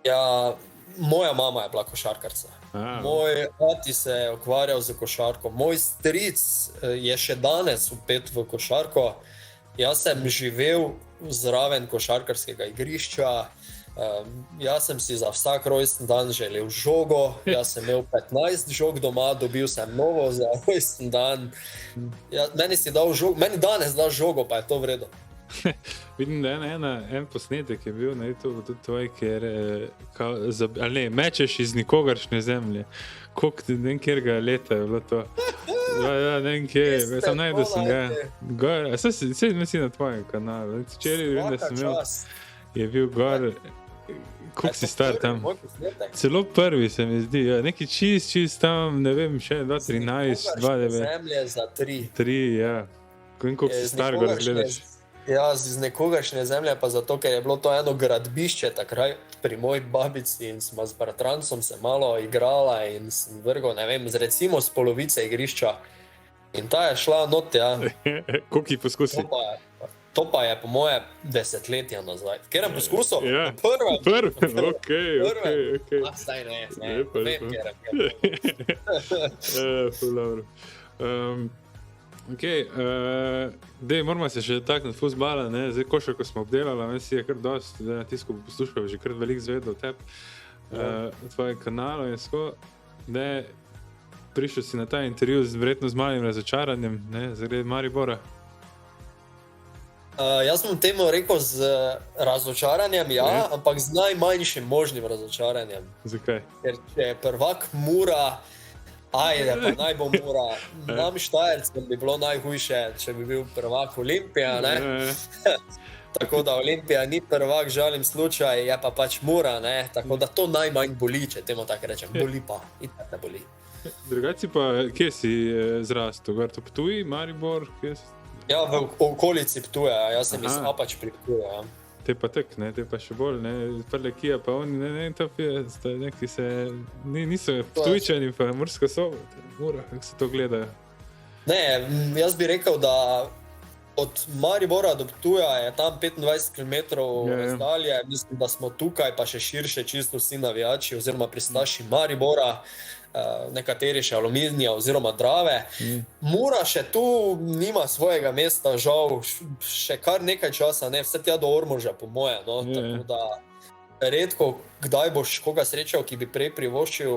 Ja, moja mama je bila košarkarca. Moj ati se je ukvarjal z košarko. Moj stric je še danes vpet v košarko. Jaz sem živel zraven košarkarskega igrišča. Jaz sem si za vsak rojsten dan želel žogo. Jaz sem imel 15 žog doma, dobil sem novo za rojsten dan. Ja, meni danes daš žogo, pa je to vredno. Vidim, da je en posnetek je bil na YouTube tudi tvoj, kjer mečeš iz nikogaršnje zemlje. Ne vem, kjerga leta je bilo to. Ja, ne vem, kje, sam najdel sem ga. Sedem si na tvojem kanalu. Včeraj vem, da sem imel, je bil gor, koliko si star tam? Celo prvi se mi zdi, ja, neki čist tam, ne vem, še 2013, 2009. Zemlje za 3. 3, ja. Vem, koliko si star ga razgledaš. Ja, iz nekogašnje zemlje, pa zato, ker je bilo to eno gradbišče takrat pri moji babici in smo z bratrancem se malo igrala in sem vrgal, ne vem, recimo z polovice igrišča. In ta je šla not, ja. Koliko ji poskusi? To pa je po moje desetletja nazaj. Kjer je poskusil? Ja. Prvem. Ok. Saj ne, Lepo. vem, kjer je. Dobro. Okay, moramo se še dotakniti fuzbala, ne? Zdaj košarko smo obdelali, meni si je kar dosti, da na tisku poslušal, že kar veliko zvedel o tebi, tvojem kanalu in tako, da prišel si na ta intervju verjetno z malim razočaranjem, ne, zaradi Maribora. Jaz bom temu rekel z razočaranjem, ja, ampak z najmanjšim možnim razočaranjem. Zakaj? Ker če je prvak Mura, ajde, pa naj bo Mura. Nam Štajercem bi bilo najhujše, če bi bil prvak Olimpija, ne? Tako da Olimpija ni prvak, žalim slučaj, je pa pač Mura, ne? Tako da to najmanj boli, če temu tako rečem. Boli pa, in tako ne boli. Drugače pa, kje si zrastel? Gor to Ptuj, Maribor? Ja, v okolici Ptuja, jaz sem iz Apač pri Ptuju, ja. Te pa tak, ne, te pa še bolj, ne, Prlekija pa oni, ne, to je, neki se, niso Ptujčani pa Murska Sobota, Mura, kako se to gledajo? Ne, jaz bi rekel, da od Maribora do Ptuja je tam 25 km razdalje, mislim, da smo tukaj pa še širše čisto vsi navijači oziroma pristaši Maribora, nekateri še Aluminija oziroma Drave. Mura še tu nima svojega mesta, žal, še kar nekaj časa, ne, vse tja do Ormoža po moje, no, tako da redko kdaj boš koga srečal, ki bi prej privoščil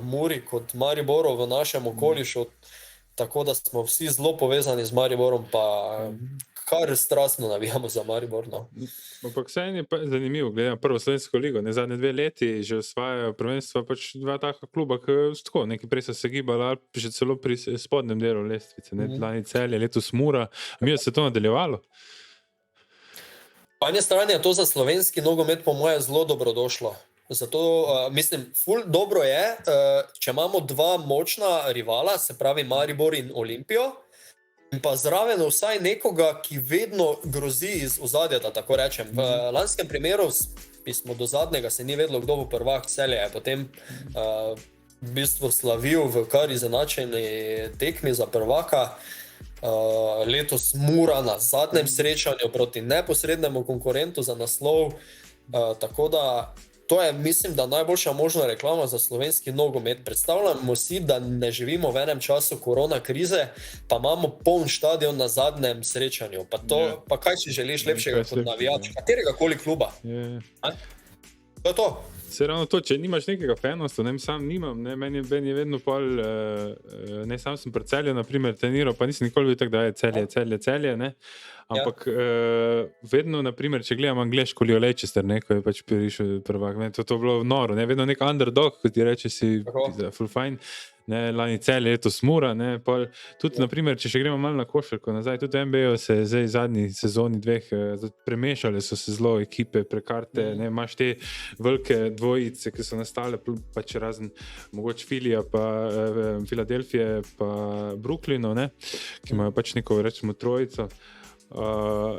Muri kot Mariboru v našem okolišu, tako da smo vsi zelo povezani z Mariborom, pa kar strastno navijamo za Maribor, no. Ampak vse je pa zanimivo, gledam prvo slovensko ligo, ne, zadnje 2 leti že osvajajo prvenstva pač 2 taka kluba, ki tako, nekaj prej so se gibali, ali že celo pri spodnjem delu lestvice, ne, lani Celje, letos Mura, mi je se to nadaljevalo? Po eni strani je to za slovenski nogomet po moje zelo dobrodošlo. Zato, mislim, ful dobro je, če imamo 2 močna rivala, se pravi Maribor in Olimpijo, in pa zraven vsaj nekoga, ki vedno grozi iz ozadja, da tako rečem. V lanskem primeru smo do zadnjega se ni vedlo, kdo bo prvak, Celje je potem v bistvu slavil v kar izenačeni tekmi za prvaka. Letos Mura na zadnjem srečanju proti neposrednemu konkurentu za naslov, tako da to je, mislim, da najboljša možna reklama za slovenski nogomet. Predstavljamo si, da ne živimo v enem času korona krize, pa imamo poln stadion na zadnjem srečanju. Pa kaj si želiš lepšega kot navijač katerega koli kluba? To je to. Se ravno to, če nimaš nekega fanosta, ne, sam nimam, ne, meni je vedno pol, ne, sam sem pri Celju, na primer, treniral, pa nisem nikoli bil tako, da je Celje, ne, Ampak vedno, naprimer, če gledam angleško Ligo Leicester, ko je pač prišel prvak, to je bilo noro, ne, vedno nek underdog, kot ti reče, si full fine. Ne, lani Celje, letos Mura, ne, tudi, naprimer, če še gremo malo na košarko nazaj, tudi NBA se zdaj zadnji sezoni dveh premešale so se zelo ekipe, prekarte, ne, imaš te velike dvojice, ki so nastale, pač razen mogoče Filija, pa Filadelfije, pa Brooklynov, ne, ki imajo pač neko, rečemo, trojico.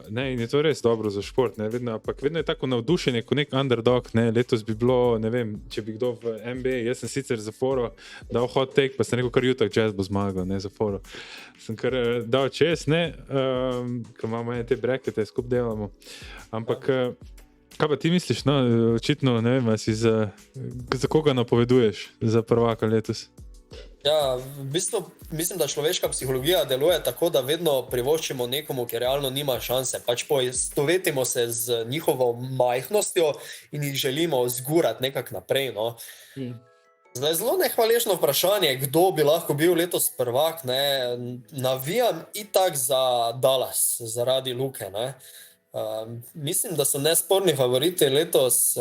Ne, in je to res dobro za šport, ne, ampak vedno je tako navdušenje kot nek underdog, ne, letos bi bilo, ne vem, če bi kdo v NBA, jaz sem sicer za foro dal hot take, pa sem rekel, kar Utah Jazz bo zmagal, ne, za foro. Sem kar dal čez, ne, ko imamo te brekete, skup delamo, ampak kaj pa ti misliš, no, očitno, ne vem, za koga napoveduješ za prvaka letos? Ja, v bistvu mislim, da človeška psihologija deluje tako, da vedno privoščimo nekomu, ki realno nima šanse. Pač poistovetimo se z njihovo majhnostjo in jih želimo zgurati nekako naprej. No. Zdaj, zelo nehvaležno vprašanje, kdo bi lahko bil letos prvak. Ne. Navijam itak za Dallas, zaradi Luke. Ne. Mislim, da so nesporni favoriti letos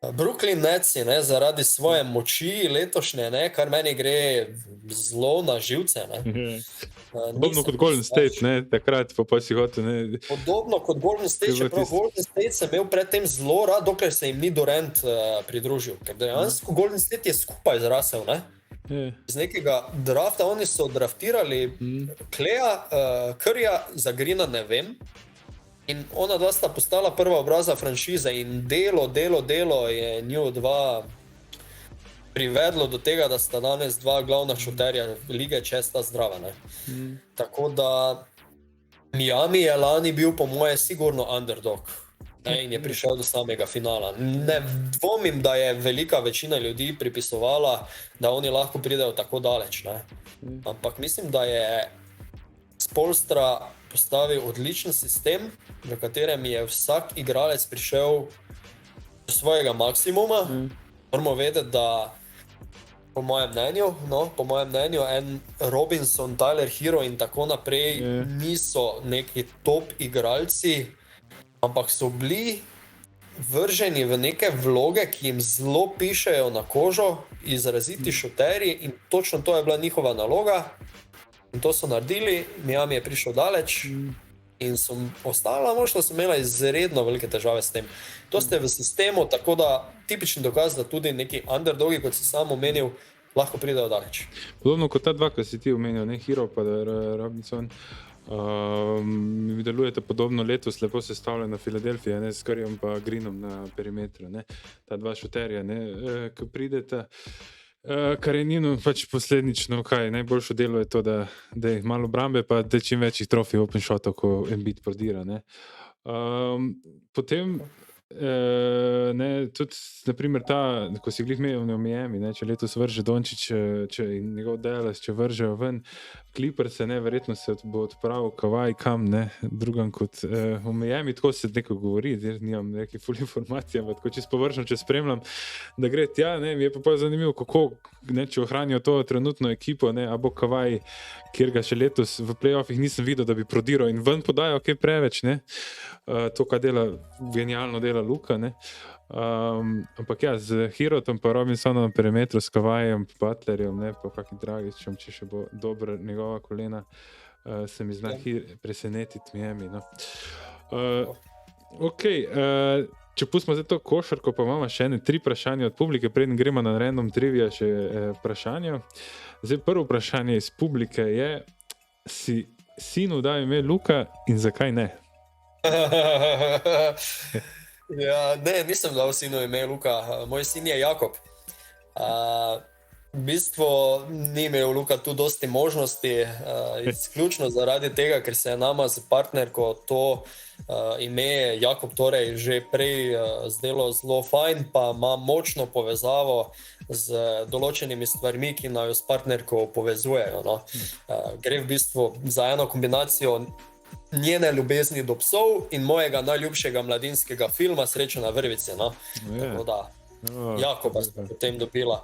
Brooklyn Netsi, ne, zaradi svoje moči letošnje, ne, kar meni gre zelo na živce. Podobno kot Golden State, ne, takrat pa si hotel. Ne. Podobno kot Golden State, čeprav Golden State sem imel predtem zelo rad, dokler se jim ni Durant pridružil. Ker dejansko Golden State je skupaj zrasel, ne. Z nekega drafta, oni so draftirali Kleja, Curryja, za Greena ne vem. In ona dva sta postala prva obraza franšize in delo je nju dva privedlo do tega, da sta danes dva glavna šuterja lige, če sta zdrava. Ne? Tako da Miami je lani bil po moje sigurno underdog, ne? In je prišel do samega finala. Ne dvomim, da je velika večina ljudi pripisovala, da oni lahko pridejo tako daleč. Ne? Ampak mislim, da je Spoelstra postavil odličen sistem, v katerem je vsak igralec prišel do svojega maksimuma. Moramo vedeti, da po mojem mnenju en Robinson, Tyler Hero in tako naprej niso neki top igralci, ampak so bili vrženi v neke vloge, ki jim zelo pišejo na kožo, izraziti šuterji, in točno to je bila njihova naloga. In to so naredili, Miami je prišel daleč in so ostala moštva, so imela izredno velike težave s tem. To ste v sistemu, tako da tipični dokaz, da tudi neki underdogi, kot si sam omenil, lahko pridejo daleč. Podobno kot ta dva, ki si ti omenil, ne Hero pa Robinson, mi delujete podobno letos, lepo sestavljena Filadelfija, ne, s Curryjem pa Greenom na perimetru, ne, ta dva šuterja, ne, ko prideta. Kar je njeno pač posledično, najboljše delo je to, da je malo obrambe, pa da čim večjih trofij open shotov, ko Embiid prodira. Ne. Potem, ne, tudi, naprimer, ta, ko si glih imel v Miami, ne, če letos vrže Dončić in njegov Dallas, če vržejo ven Clippers, ne, verjetno se bo odpravil Kawhi kam, ne, drugam kot v Miami, tako se neko govori, zdaj nimam neke full informacije, ampak tako čisto površno, če spremljam, da gre tja, ne, mi je pa zanimivo, kako, ne, če ohranijo to trenutno ekipo, ne, a bo Kawhi, kjer ga še letos v playoffih nisem videl, da bi prodiral in ven podajal kaj preveč, ne, to, kar dela, genialno dela Luka, ne. Ampak ja, z Herotom pa Robinsonom na perimetru, s Kawhijem, Butlerjem, ne, pa kakim Dragićem, če še bo dobro njegova kolena, se mi zna presenetiti Miami, no. Če pustimo zdaj to košarko, pa imamo še 3 vprašanja od publike, preden gremo na random trivia še vprašanja. Zdaj prvo vprašanje iz publike je, si sinu dal ime Luka in zakaj ne? Ja, ne, nisem dal sinu ime Luka, moj sin je Jakob. V bistvu ni imel Luka tu dosti možnosti, izključno zaradi tega, ker se je nama z partnerko to ime Jakob torej že prej zdelo zelo fajn, pa ima močno povezavo z določenimi stvarmi, ki naju s partnerko povezujejo. No. Gre v bistvu za eno kombinacijo njene ljubezni do psov in mojega najljubšega mladinskega filma Sreča na vrvici. No. Tako da, Jakoba smo potem dobila.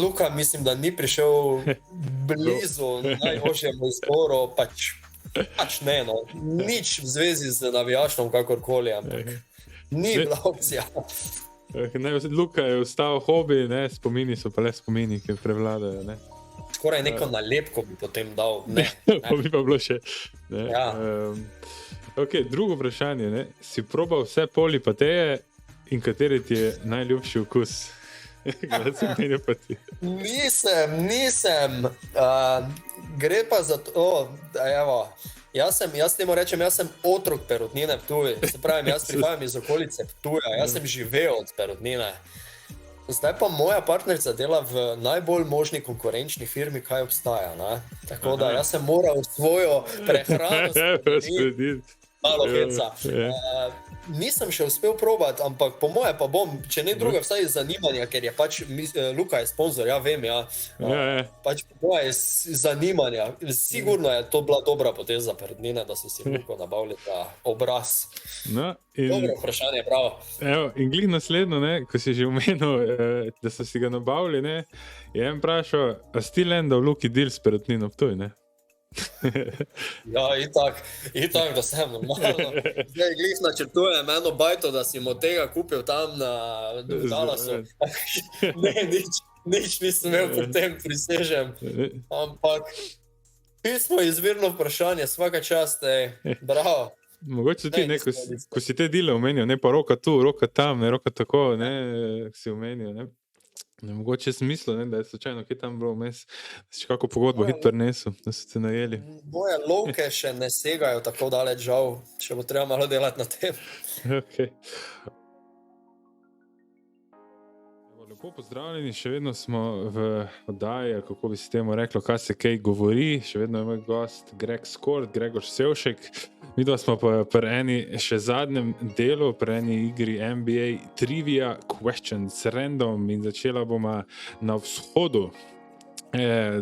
Luka mislim, da ni prišel blizu najožjemu izboru, pač Pač ne, no. Nič v zvezi z navijaštvom, kakorkoli, ampak ni Ne. bila opcija. Ne, Luka je ostal hobi, ne, spomini so pa le spomini, ki prevladajo. Ne. Skoraj neko nalepko bi potem dal. Ne, Pa bi pa bilo še. Ne. Ja. Okay, drugo vprašanje. Ne. Si probal vse polipateje in kateri ti je najljubši okus? Glede se meni pa ti. Nisem. Gre pa za to, evo. Jaz temu rečem, jaz sem otrok Perutnine Ptuj. Se pravi, jaz prihajam iz okolice Ptuja, jaz sem živel od Perutnine. Zdaj pa moja partnerica dela v najbolj možni konkurenčni firmi, kaj obstaja. Ne? Tako da jaz sem moral svojo prehrano spremeniti. Malo heca. Nisem še uspel probati, ampak po moje pa bom, če ne druga, vsaj iz zanimanja, ker je pač Luka je sponzor, ja vem, ja. Pač po moje iz zanimanja. Sigurno je to bila dobra poteza Perutnine, da so si Luko nabavili ta obraz. No, Dobro vprašanje, bravo. Evo, in glih naslednjo, ne, ko si že omenil, da so si ga nabavili, ne, je en vprašal, a still end of Luki deal s Perutnino Ptuj, ne? Ja, itak, da sem normalno. Zdaj glih načrtujem eno bajto, da si mu tega kupil tam v Dallasu. Ne, nič nisem imel potem, prisežem. Ampak pismo izvirno vprašanje, svaka čast, bravo. Mogoče ti, ne, ko si te dile omenil, ne pa roka tu, roka tam, ne, roka tako, ne, si omenil, ne. Mogoče sem mislil, ne, da je slučajno kaj tam bilo vmes, da si kako pogodbo hit prinesel, da so te najeli. Moje lovke še ne segajo tako daleč, žal, še bo treba malo delati na tem. Okay. Lepo pozdravljeni, še vedno smo v oddaji, kako bi se temu reklo, kaj se kaj govori, še vedno je moj gost Greg Skort, Gregor Sevšek. Midva smo pa pri eni še zadnjem delu, pri eni igri NBA Trivia Questions Random in začela bomo na vzhodu.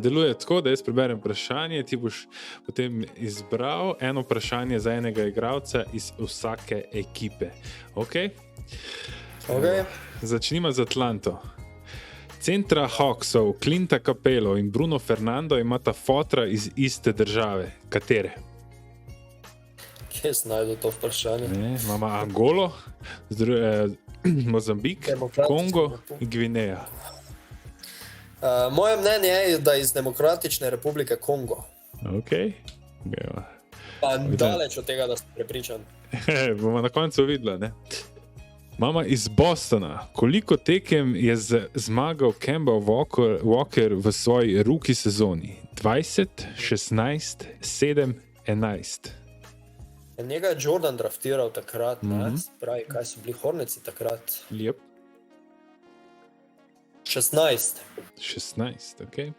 Deluje tako, da jaz preberem vprašanje, ti boš potem izbral eno vprašanje za enega igralca iz vsake ekipe. Ok? Okay. Začnimo z Atlanto. Centra Hawksov, Clinta Capello in Bruno Fernando imata fotra iz iste države. Katere? Kje si najdel to vprašanje? Imamo Angolo, Mozambik, Kongo in Gvineja. Moje mnenje je, da iz Demokratične republike Kongo. Ok. Pa daleč od tega, da sem prepričan. Bomo na koncu videla, ne? Mama iz Bostona. Koliko tekem je zmagal Kemba Walker v svoji rookie sezoni? 20, 16, 7, 11. Njega je Jordan draftiral takrat, ne? Pravi, kaj so bili Horneci takrat? Yep. 16. 16, ok.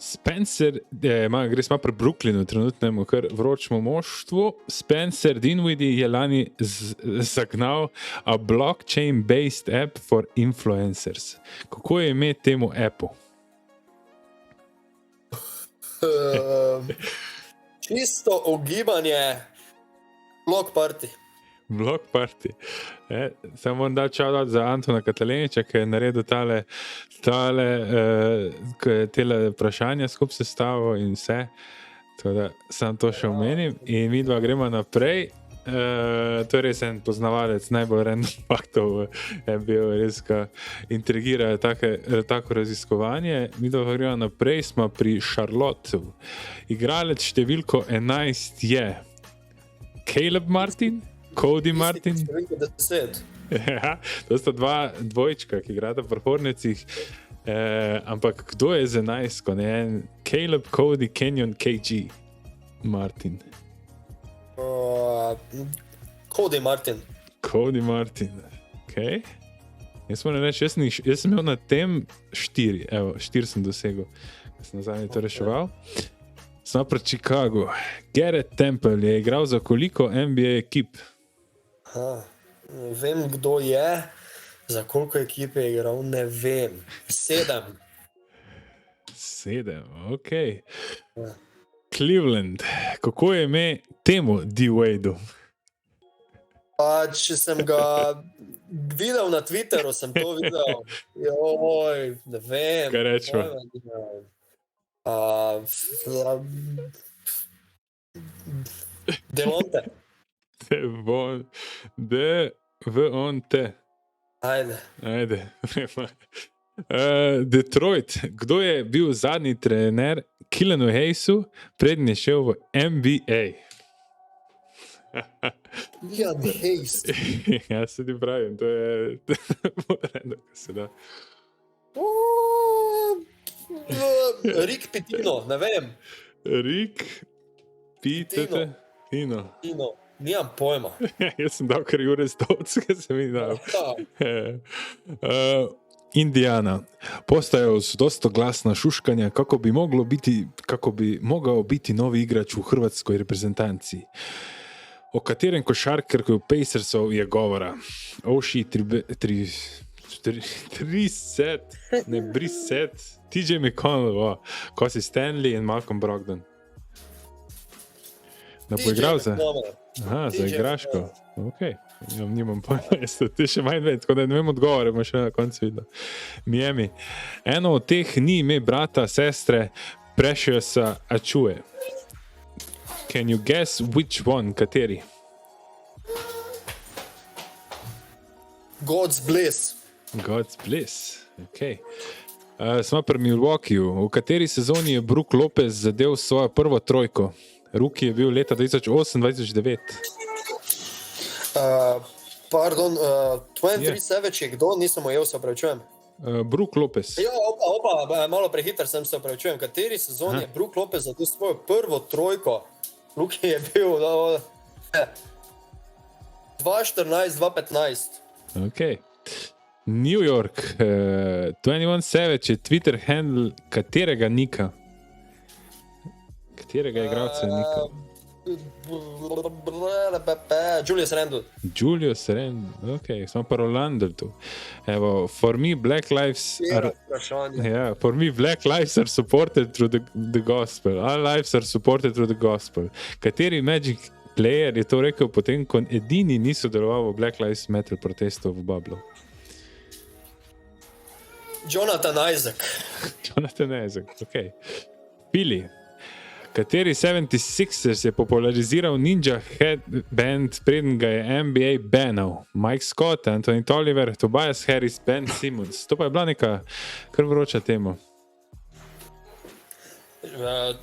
Spencer, gre smo pri Brooklynu, trenutnemu kar vročemu moštvu. Spencer Dinwiddie je lani zagnal a blockchain-based app for influencers. Kako je ime temu appu? Čisto ogibanje Block Party. Block Party. Samo moram dati šaut za Antona Kataleniča, ki je naredil tele vprašanja skupaj sestavil in vse. Tako da sam to še omenim. In mi dva gremo naprej. To je res en poznavalec najbolj random faktov v NBA, res ga intrigirajo tako raziskovanje. Mi dva gremo naprej, smo pri Charlotte. Igralec številko 11 je Caleb Martin, Cody Martin. Ja, to sta dva dvojčka, ki igrata pri Hornecih. Ampak kdo je z 11? Caleb, Cody, Kenyon, KG Martin. Cody Martin. Cody Martin, ok. Jaz moram reči, jaz sem imel na tem 4, evo, 4 sem dosegel, ko sem nazadnje to reševal. Smo pri Chicagu. Garrett Temple je igral za koliko NBA ekip? Vem, kdo je, za koliko ekip je igral, ne vem. 7. 7, ok. Cleveland. Kako je ime temu D-Wade-u? Če sem ga videl na Twitteru, sem to videl. Joj, ne vem. Kaj rečemo? Delonte. Devonte. Ajde. Ajde. Detroit. Kdo je bil zadnji trener Killanu Hayesu, preden je šel v NBA? Ian Hayes. Ja, se ti pravim, to je rado, ko se da. Rick Pitino, ne vem. Rick Pitino. Pino. Pitino, nimam pojma. Jaz sem dal kar Jure Stovc, ki se mi dal. Ja. Indiana. Postajajo dosta glasna šuškanja, kako bi mogel biti novi igrač v hrvatskoj reprezentanci. O katerem košarkarju Pacersov je govora? Oši, Brissett, TJ McConnell, Kosi Stanley in Malcolm Brogdon. Da bo igral za? Aha, za igraško. Ok, ja, nimam pojma, ti še manj ved, tako da ne vem odgovore, bomo še na koncu videli. Miami. Eno od teh ni ime brata, sestre, Preciosa Achiuwa. Can you guess which one, kateri? God's Bliss. God's Bliss, ok. Smo pri Milwaukeeju. V kateri sezoni je Brook Lopez zadev svojo prvo trojko? Rookie je bil leta 2008-2009. Pardon, 23 Savage je kdo? Nisem ujel, se opravičujem. Brook Lopez. Ja, opa, malo prehiter sem, se opravičujem. Kateri sezon je Brook Lopez zadev svojo prvo trojko? Rookie je bil 2014-2015. Ok. New York. 21 Savage je Twitter handle katerega nika? Katerega igralca nika? Julius Randle. Julius Randle, ok, smo pa Rolando tu. Evo, for me black lives are supported through the gospel. All lives are supported through the gospel. Kateri Magic player je to rekel potem, ko edini ni sodeloval v Black Lives Matter protestu v Bablu? Jonathan Isaac. Jonathan Isaac, ok. Pili. Kateri 76ers je populariziral Ninja Headband, preden ga je NBA banal? Mike Scott, Anthony Tolliver, Tobias Harris, Ben Simmons. To pa je bila neka kar vroča tema.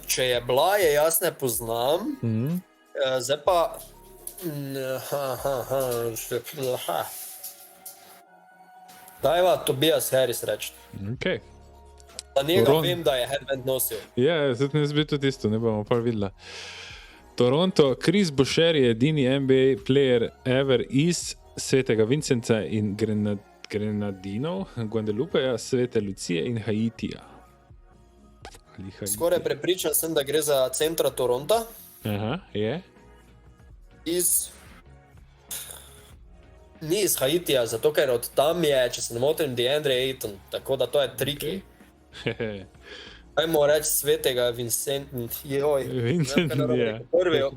Če je bila, je jaz ne poznam. Zdaj pa... Dajva Tobias Harris reči. Ok. Da njega vem, da je headband nosil. Ja, zdaj ne zbi tudi isto, ne bomo pa videla. Toronto, Chris Boucher je edini NBA player ever iz Svetega Vincenca in Grenadinov, Guadalupeja, Svete Lucije in Haitija. Skoraj prepričan sem, da gre za centra Toronta. Aha, je. Ni iz Haitija, zato ker od tam je, če se ne motim, DeAndre Ayton, tako da to je triki. Ajmo reči Svetega Vincent, Vincent, ja.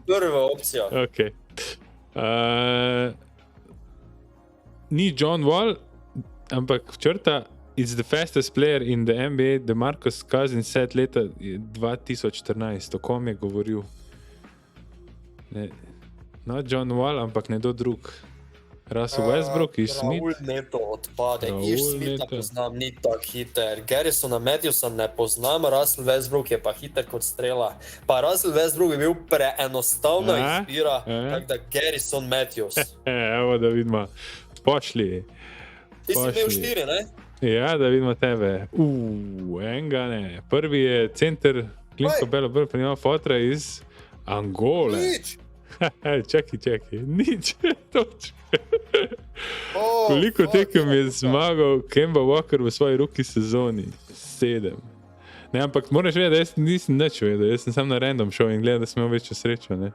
Prva opcija. Ok. Ni John Wall, ampak črta, it's the fastest player in the NBA, DeMarcus Cousins set leta 2014, o kom je govoril? Ne, not John Wall, ampak nekdo drug. Russell Westbrook, Ish Smith. Raul Neto odpade, Ish Smitha poznam, ni tak hiter. Garrisona Matthewsa ne poznam, Russell Westbrook je pa hiter kot strela. Pa Russell Westbrook je bil preenostavna izbira, tako da Garrison Matthews. Evo, da vidimo. Pošli. Ti si imel 4, ne? Ja, da vidimo tebe. Enga ne. Prvi je center, Klinko Belo, pa nima fotra iz Angole. Nič. Čakaj, nič, točka. Koliko tekem je zmagal Kemba Walker v svoji rookie sezoni? 7. Ne, ampak moraš vedeti, da jaz nisem nič vedel, jaz sem sam na random šel in gledal, da sem imel večjo srečo, ne.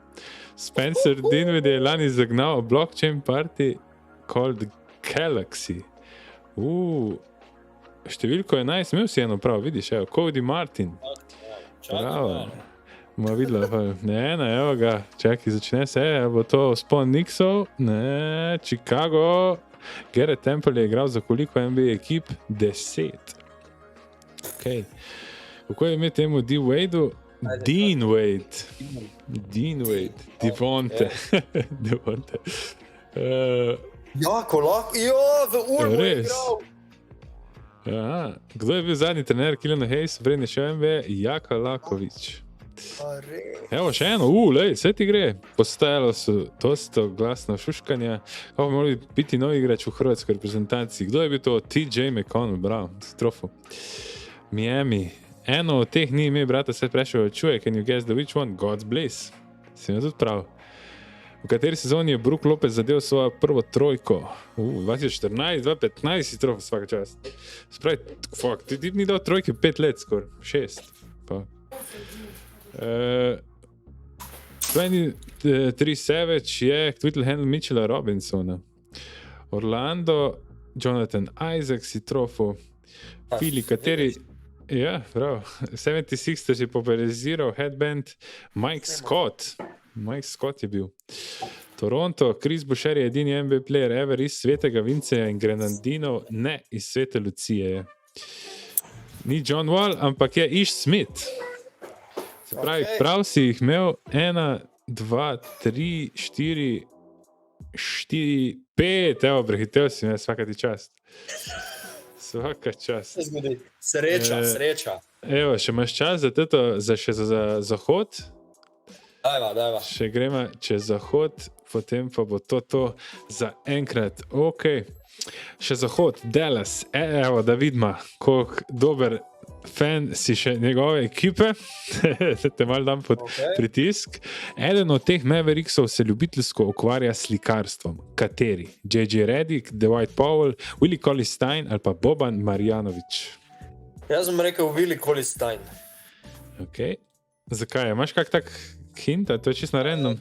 Spencer Dinwiddie je lani zagnal blockchain party called Galaxy. Številko 11, imel si eno prav, vidiš, evo, Cody Martin. Bravo. Bomo videla, ne, evo ga, čakaj, začne se, bo to vzpon Knicksov, ne, Chicago, Garrett Temple je igral za koliko NBA ekip? 10. Ok. Kako je ime temu D. Wade-u? Dean Wade. Dean Wade. Devonte. Devonte. Jako lahko, v Ulmu je Res? igral. Aha. Kdo je bil zadnji trener Kyliana Hayes, vredni še NBA? Jaka Lakovič. A res? Evo, še eno, lej, vse ti gre. Postajalo so dosta glasno šuškanja. Kako bi morali biti novi igrač v hrvatskoj reprezentaciji? Kdo je bil to? TJ McConnell, bravo, strofu. Miami. Eno od teh ni ime, brata, se prešel, čuje, can you guess the which one? God's Bliss. Si mi tudi prav. V kateri sezoni je Brook Lopez zadev svojo prvo trojko? 2014, 2015 si trofil vsaka čast. Spravi, fuck, ti ni dal trojke 5 let skor, 6. Pa. 23 Savage je Twitter handle Mitchella Robinsona. Orlando, Jonathan Isaac si trofil. Fili, kateri... Ja, prav. 76ers je populariziral headband Mike Scott. Mike Scott je bil. Toronto, Chris Boucher je edini NBA player ever iz Svetega Vinceja in Grenadinov, ne iz Svete Lucije. Ni John Wall, ampak je Ish Smith. Se pravi, prav si jih imel 1, 2, 3, 4, 5, evo, prehitev si me, svaka ti čast. Svaka čast. Se zgodi. Sreča. Evo, še imaš čas za zahod? Dajva. Še gremo čez zahod, potem pa bo to za enkrat. Ok, še zahod, Dallas, evo, da vidimo, koliko dober fan si še njegove ekipe, te malo dam pod pritisk. Eden od teh Mavericksov se ljubiteljsko ukvarja s slikarstvom. Kateri? J.J. Redick, Dwight Powell, Willie Cauley-Stein ali pa Boban Marjanović? Jaz sem rekel Willie Cauley-Stein. Ok, zakaj? Imaš kak tak hint, to je čisto na random?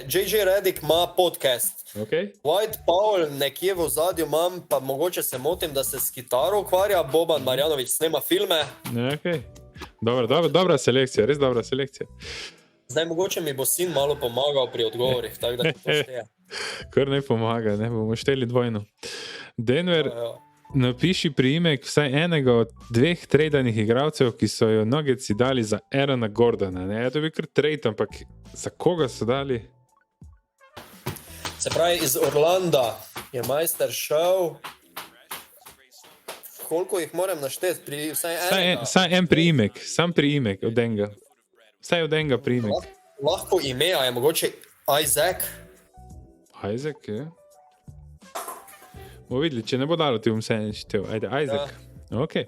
J.J. Redick ima podcast. Okay. Dwight Powell nekje v ozadju imam, pa mogoče se motim, da se s kitaro ukvarja, Boban Marjanović snema filme. Okay. Dobra selekcija, res dobra selekcija. Zdaj mogoče mi bo sin malo pomagal pri odgovorih, tako da to šteje. Kar ne pomaga, ne bomo šteli dvojno. Denver, napiši priimek vsaj enega od 2 tradeanih igralcev, ki so jo Nuggets dali za Aarona Gordona. Ne, to bi kar trade, ampak za koga so dali? Se pravi, iz Orlanda je majster šel. Koliko jih moram našteti? Pri vsaj enega? Saj en priimek, sam priimek od enega. Vsaj od enega priimek. Lahko ime, a je mogoče Isaac? Isaac, je. Bomo videli, če ne bo dalo ti bom vse neštev. Ajde, Isaac. Ja. Ok. Ja.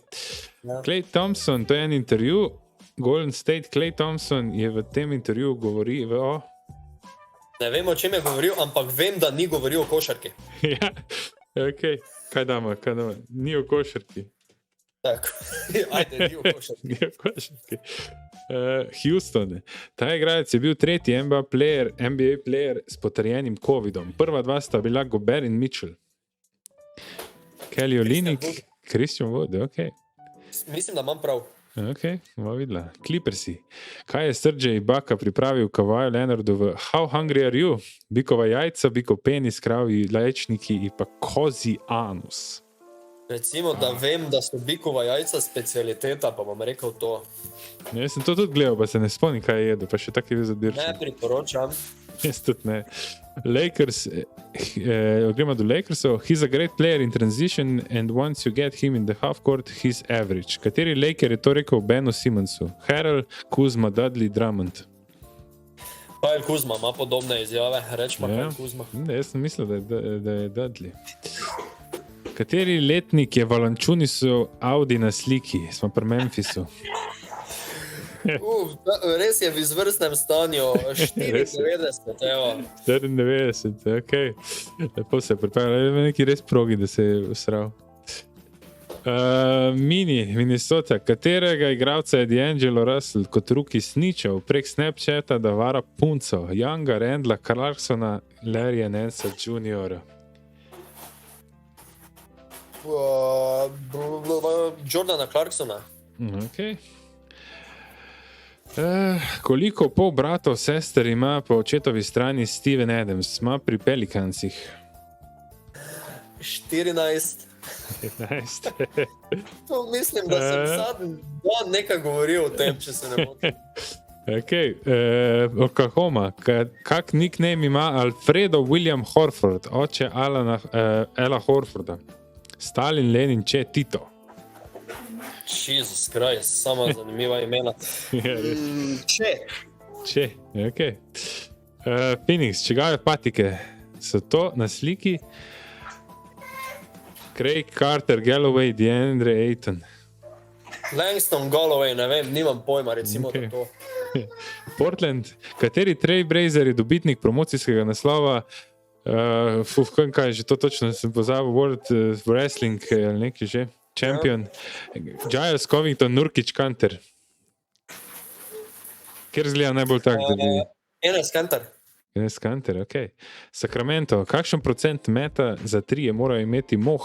Klay Thompson, to je en intervju. Golden State, Klay Thompson je v tem intervju govoril o... Ne vem, o čem je govoril, ampak vem, da ni govoril o košarki. Ja, ok. Kaj damo? Ni o košarki. Tako, ajde, ni o košarki. Ni o košarki. Houston. Ta igralec je bil 3. NBA player s potrjenim COVID-om. Prva 2 sta bila Gobert in Mitchell. Kelly Olynyk, Christian Wood, ok. Mislim, da imam prav. Ok, bomo videla. Clippersi. Kaj je Sergej Ibaka pripravil Kawhi Leonardu v How Hungry Are You? Bikova jajca, bikov penis, kravi jajčniki in pa kozji anus. Recimo, da vem, da so bikova jajca specialiteta, pa bom rekel to. Ne, jaz sem to tudi gledal, pa se ne spomnim, kaj je jedel, pa še tak je bil zadirčen. Ne priporočam. Jaz tudi ne. Lakers, gremo do Lakersov. He's a great player in transition and once you get him in the half court, he's average. Kateri Laker je to rekel Benu Simonsu? Harrell, Kuzma, Dudley, Drummond. Kyle Kuzma ima podobne izjave, rečemo Kyle Kuzma. Jaz sem mislil, da je Dudley. Kateri letnik je Valanciunisov Audi na sliki? Smo pri Memphisu. Res je v izvrstnem stanju, 94, evo. 94, ok. Lepo se je pripravljal, neki res progi, da se je usral. Minnesota, katerega igralca je D'Angelo Russell kot ruki sničal prek Snapchata, da vara punco? Younga, Randla, Clarksona, Larrya Nance'a Jr. Jordana Clarksona. Ok. Koliko pol bratov, sester ima po očetovi strani Steven Adams? Ima pri Pelicansih? 14. 15. To mislim, da sem zadnji dan nekaj govoril o tem, če se ne motim. Okay. Oklahoma, kak nickname ima Alfredo William Horford, oče Ela Horforda? Stalin, Lenin, Che, Tito. Jezus Christ, sama zanimiva imena. Che, ok. Phoenix, čigave patike so to na sliki? Craig, Carter, Galloway, DeAndre Ayton. Langston, Galloway, ne vem, nimam pojma, recimo Okay. da to. Portland, kateri Trailblazer je dobitnik promocijskega naslova? Kaj je že to točno, sem pozabil, World Wrestling ali nekaj že, Champion. Giles, Covington, Nurkic, Kanter. Kjer zgleda najbolj tak, da bi... Enes Kanter. Enes Kanter, ok. Sacramento, kakšen procent meta za 3 je moral imeti Mo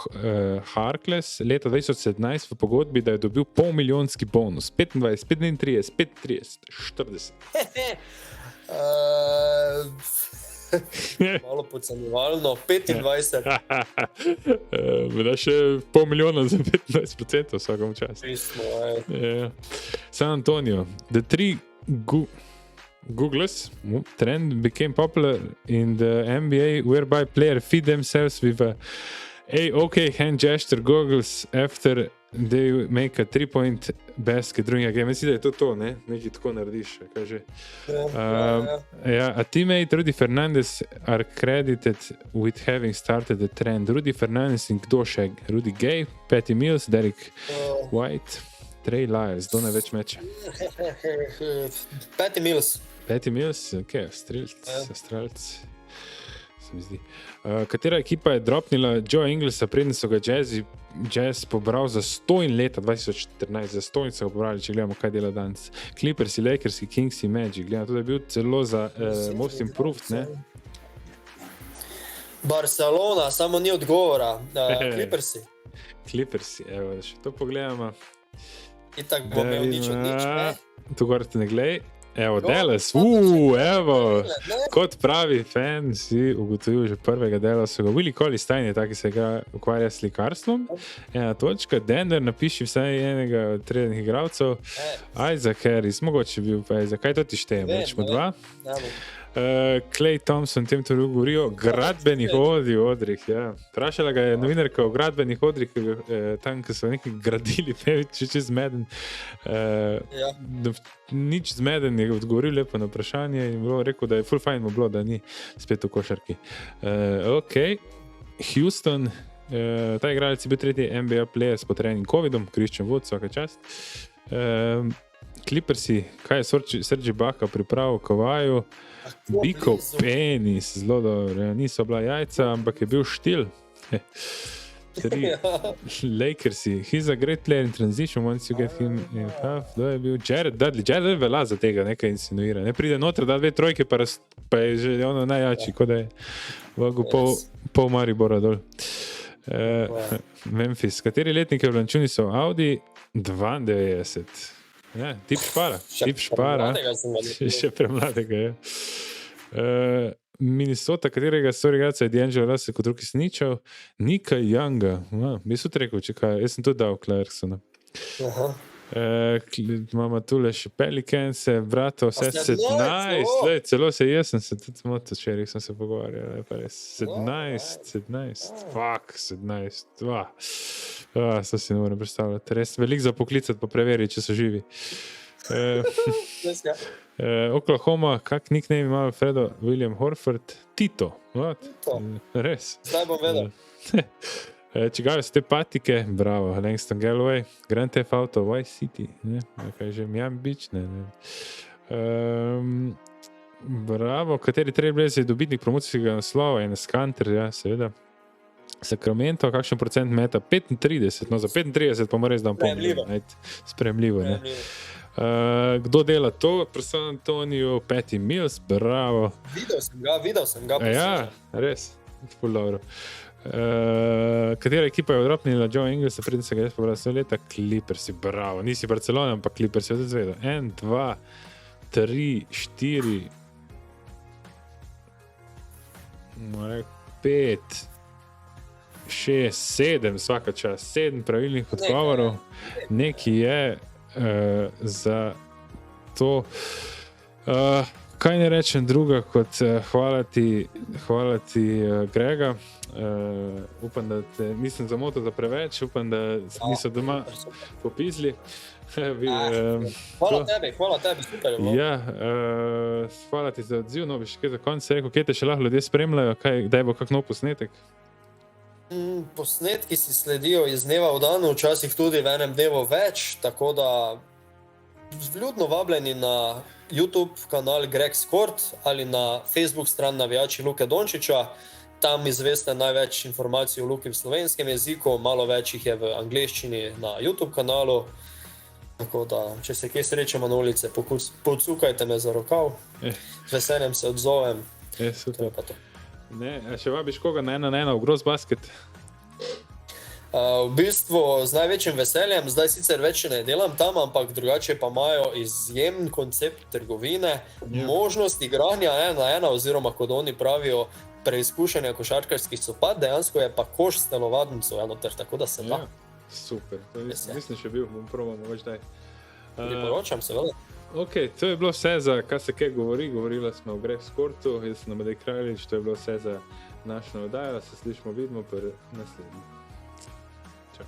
Harkless leta 2017 v pogodbi, da je dobil $500,000 bonus? 25, 35, 35, 40. Malo podcenjevalno, 25. Da še $500,000 za 15% vsakom času. Pismo, San Antonio, the three Googles trend became popular in the NBA whereby players feed themselves with a OK hand gesture goggles after they make a 3-point basket during a game. Mislim, da je to, ne? Nekaj tako narediš, kaže. A teammate Rudy Fernandez are credited with having started the trend. Rudy Fernandez in kdo še? Rudy Gay, Patty Mills, Derek White, Trey Lyles, kdo ne več meče? Patty Mills. Patty Mills, ok, Australc, se mi zdi. Katera ekipa je dropnila Joe Inglesa, preden so ga Jazz pobral za 100 in leta 2014, za 100 in so ga pobrali, če gledamo, kaj dela danes. Clippersi, Lakersi, Kingsi, Magic, gledamo, to je bil celo za Most Improved, ne? Barcelona, samo ni odgovora. Clippersi, evo, da še to pogledamo. Itak bom imel nič od nič, ne? Tu gor te ne glej. Evo, Dallas, evo, kot pravi fan si ugotovil že prvega Dallasoga. Willie Cauley-Stein je taki, se ga ukvarja s slikarstvom. 1 točka, Denver napiši vsaj enega od trenutnih igralcev. Isaac Harris, mogoče bil pa Isaac, kaj to ti štejemo? Rečemo 2. Klay Thompson, tem tu govorijo o gradbenih odrih. Ja. Vprašala ga je novinarka o gradbenih odrih, tam, ko so nekaj gradili, če čez zmeden. Nič zmeden je odgovoril lepo na vprašanje in bilo rekel, da je full fine mu bilo, da ni spet v košarki. Ok, Houston, ta igralec je bil 3. NBA player s potrejenim COVID-om, Christian Wood, vsaka čast. Clippersi, kaj je Serge Ibaka pripravil Kavaju? Biko penis, zelo dobro, niso bila jajca, ampak je bil štil. 3. Lakersi, he's a great player in transition once you get him in half. Da je bil Jared Dudley velja za tega, nekaj insinuira. Ne pride noter, da 2 trojke, pa je že ono najjači, kot da je vago pol Maribora dol. Memphis, kateri letnik je v Lančuni so Audi? 92. Ja, tip špara. Še premladega, ja. Minnesota, katerega igralca je D'Angelo Russell kot drugi sničal? Nika Younga. Bi so rekel, če kaj, jaz sem tudi dal Clarksona. Imamo tule še Pelicanse, brata, vse 17, celo jaz sem se tudi motil, včeraj sem se pogovarjal, pa res 17, fuck, 17, to si ne morem predstavljati, res veliko za poklicati, pa preveri, če so živi. Oklahoma, kak nickname ima Alfredo William Horford? Tito, res. Zdaj bom vedel. Čigave so te patike? Bravo, Langston Galloway, Grand Theft Auto, Vice City, ne, kaj že, Miami Beach, ne. Bravo, kateri Trailblazer je dobitnik promocijskega naslova? Enes Kanter, ja, seveda. Sacramento, kakšen procent meta? 35, no za 35 pa mora res da spremljivo, ne. Kdo dela to? Pri San Antoniju, Patty Mills, bravo. Videl sem ga. Ja, res, ful dobro. Katera ekipa je odropnila Joe Inglesa, preden se ga jaz pobral 100 leta? Clippersi, bravo. Nisi Barcelona, ampak Clippersi, od zvedo. 1, 2, 3, 4, 5, 6, 7, vsaka čas, 7 pravilnih odgovorov, nekaj je za to. Kaj ne rečem druga, kot hvala ti Grega. Upam, da te nisem zamotil za preveč, upam, da niso doma popizli. Hvala tebi, super je bilo. Ja, hvala ti za odziv, no bi še kaj za konec rekel, kje te še lahko ljudje spremljajo, kdaj bo kak nov posnetek? Posnetki si sledijo iz dneva v dan, včasih tudi v enem dnevu več, tako da vljudno vabljeni na YouTube kanal Greg Skort ali na Facebook stran navijači Luke Dončića. Tam izveste največ informacij o Luki v slovenskem jeziku, malo več jih je v angleščini na YouTube kanalu. Tako da, če se kje srečamo na ulici, pocukajte me za rokav, z veseljem se odzovem. Super. Ne, še vabiš koga na 1-1 v Gross Basket? V bistvu z največjim veseljem, zdaj sicer več ne delam tam, ampak drugače pa imajo izjemen koncept trgovine, možnost igranja 1-1 oziroma, kot oni pravijo, preizkušanja košarkarskih copad, dejansko je pa koš s telovadnico enoter, tako da se da. Super, to nisem še bil, bom probamo več daj. Priporočam, seveda. Ok, to je bilo vse za kaj se kaj govorila smo o Greg Skortu, jaz sem Amadej Kraljič, to je bilo vse za našo oddajo, se slišimo, vidimo pri naslednji. Čau.